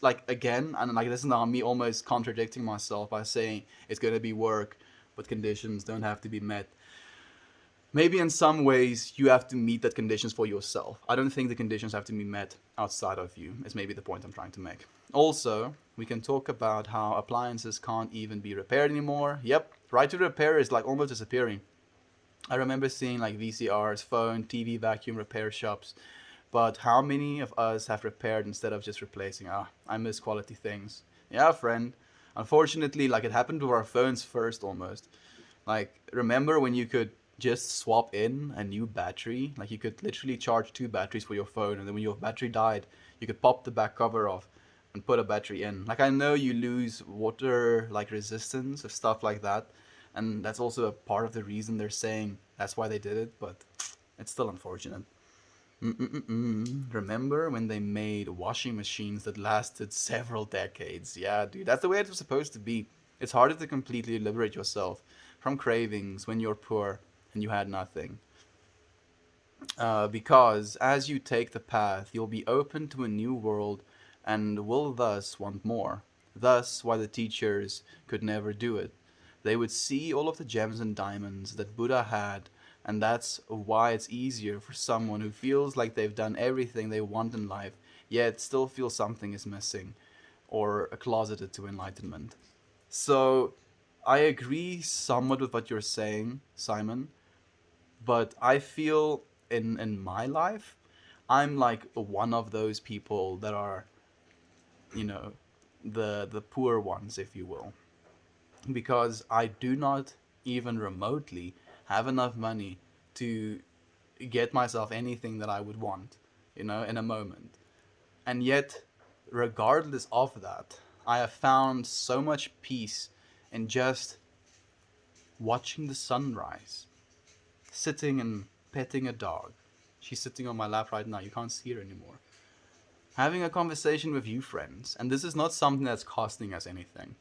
Speaker 1: like again, and like this is now me almost contradicting myself by saying it's going to be work, but conditions don't have to be met. Maybe in some ways you have to meet that conditions for yourself. I don't think the conditions have to be met outside of you, is maybe the point I'm trying to make. Also, we can talk about how appliances can't even be repaired anymore. Yep, right to repair is like almost disappearing. I remember seeing like VCRs, phone, TV, vacuum repair shops, but how many of us have repaired instead of just replacing? Ah, I miss quality things. Yeah, friend. Unfortunately, like it happened to our phones first almost. Like, remember when you could just swap in a new battery? Like, you could literally charge two batteries for your phone, and then when your battery died, you could pop the back cover off and put a battery in. Like, I know you lose water, like, resistance or stuff like that, and that's also a part of the reason they're saying that's why they did it, but it's still unfortunate. Remember when they made washing machines that lasted several decades? Yeah, dude, that's the way it was supposed to be. It's harder to completely liberate yourself from cravings when you're poor and you had nothing. Because as you take the path, you'll be open to a new world and will thus want more. Thus, why the teachers could never do it. They would see all of the gems and diamonds that Buddha had, and that's why it's easier for someone who feels like they've done everything they want in life, yet still feels something is missing or closeted to enlightenment. So, I agree somewhat with what you're saying, Simon, but I feel in my life, I'm like one of those people that are, you know, the poor ones, if you will, because I do not even remotely have enough money to get myself anything that I would want, in a moment. And yet, regardless of that, I have found so much peace in just watching the sunrise, sitting and petting a dog. She's sitting on my lap right now. You can't see her anymore. Having a conversation with you, friends. And this is not something that's costing us anything.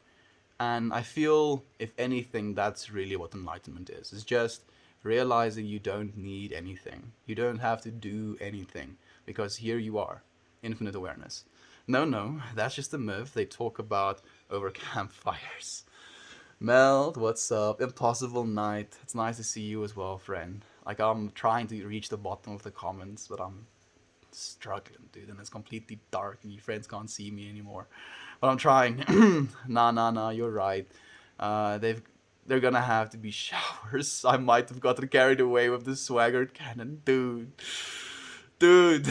Speaker 1: And I feel, if anything, that's really what enlightenment is. It's just realizing you don't need anything. You don't have to do anything. Because here you are, infinite awareness. No, no, that's just a myth they talk about over campfires. Meld, what's up? Impossible night. It's nice to see you as well, friend. Like, I'm trying to reach the bottom of the comments, but I'm struggling, dude, and it's completely dark, and your friends can't see me anymore. But I'm trying. Nah, you're right. They're gonna have to be showers. I might have gotten carried away with the Swaggurt cannon, dude. Dude,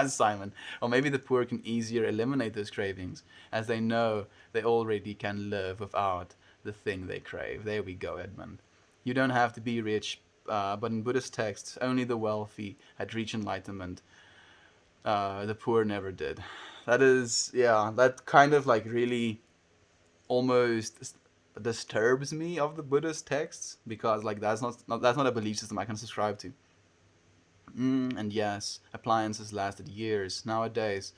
Speaker 1: Simon. Or maybe the poor can easier eliminate those cravings, as they know they already can live without the thing they crave. There we go, Edmund. You don't have to be rich, but in Buddhist texts, only the wealthy had reached enlightenment. The poor never did. That is, yeah, that kind of like really almost disturbs me of the Buddhist texts because like that's not a belief system I can subscribe to. And yes, appliances lasted years. Nowadays,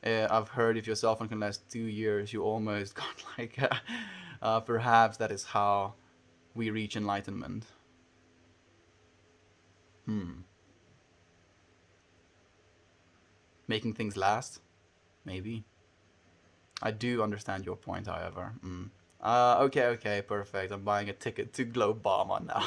Speaker 1: I've heard if your cell phone can last 2 years, you almost got like, perhaps that is how we reach enlightenment. Hmm. Making things last? Maybe. I do understand your point, however. Okay, perfect. I'm buying a ticket to Glowbama now.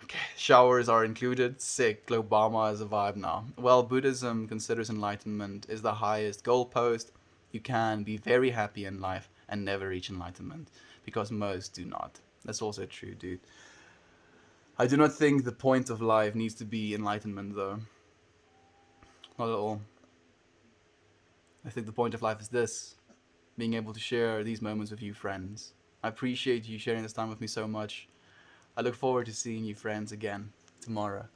Speaker 1: Okay, showers are included. Sick. Glowbama is a vibe now. Well, Buddhism considers enlightenment is the highest goalpost. You can be very happy in life and never reach enlightenment because most do not. That's also true, dude. I do not think the point of life needs to be enlightenment, though. Not at all. I think the point of life is this: being able to share these moments with you, friends. I appreciate you sharing this time with me so much. I look forward to seeing you, friends, again tomorrow.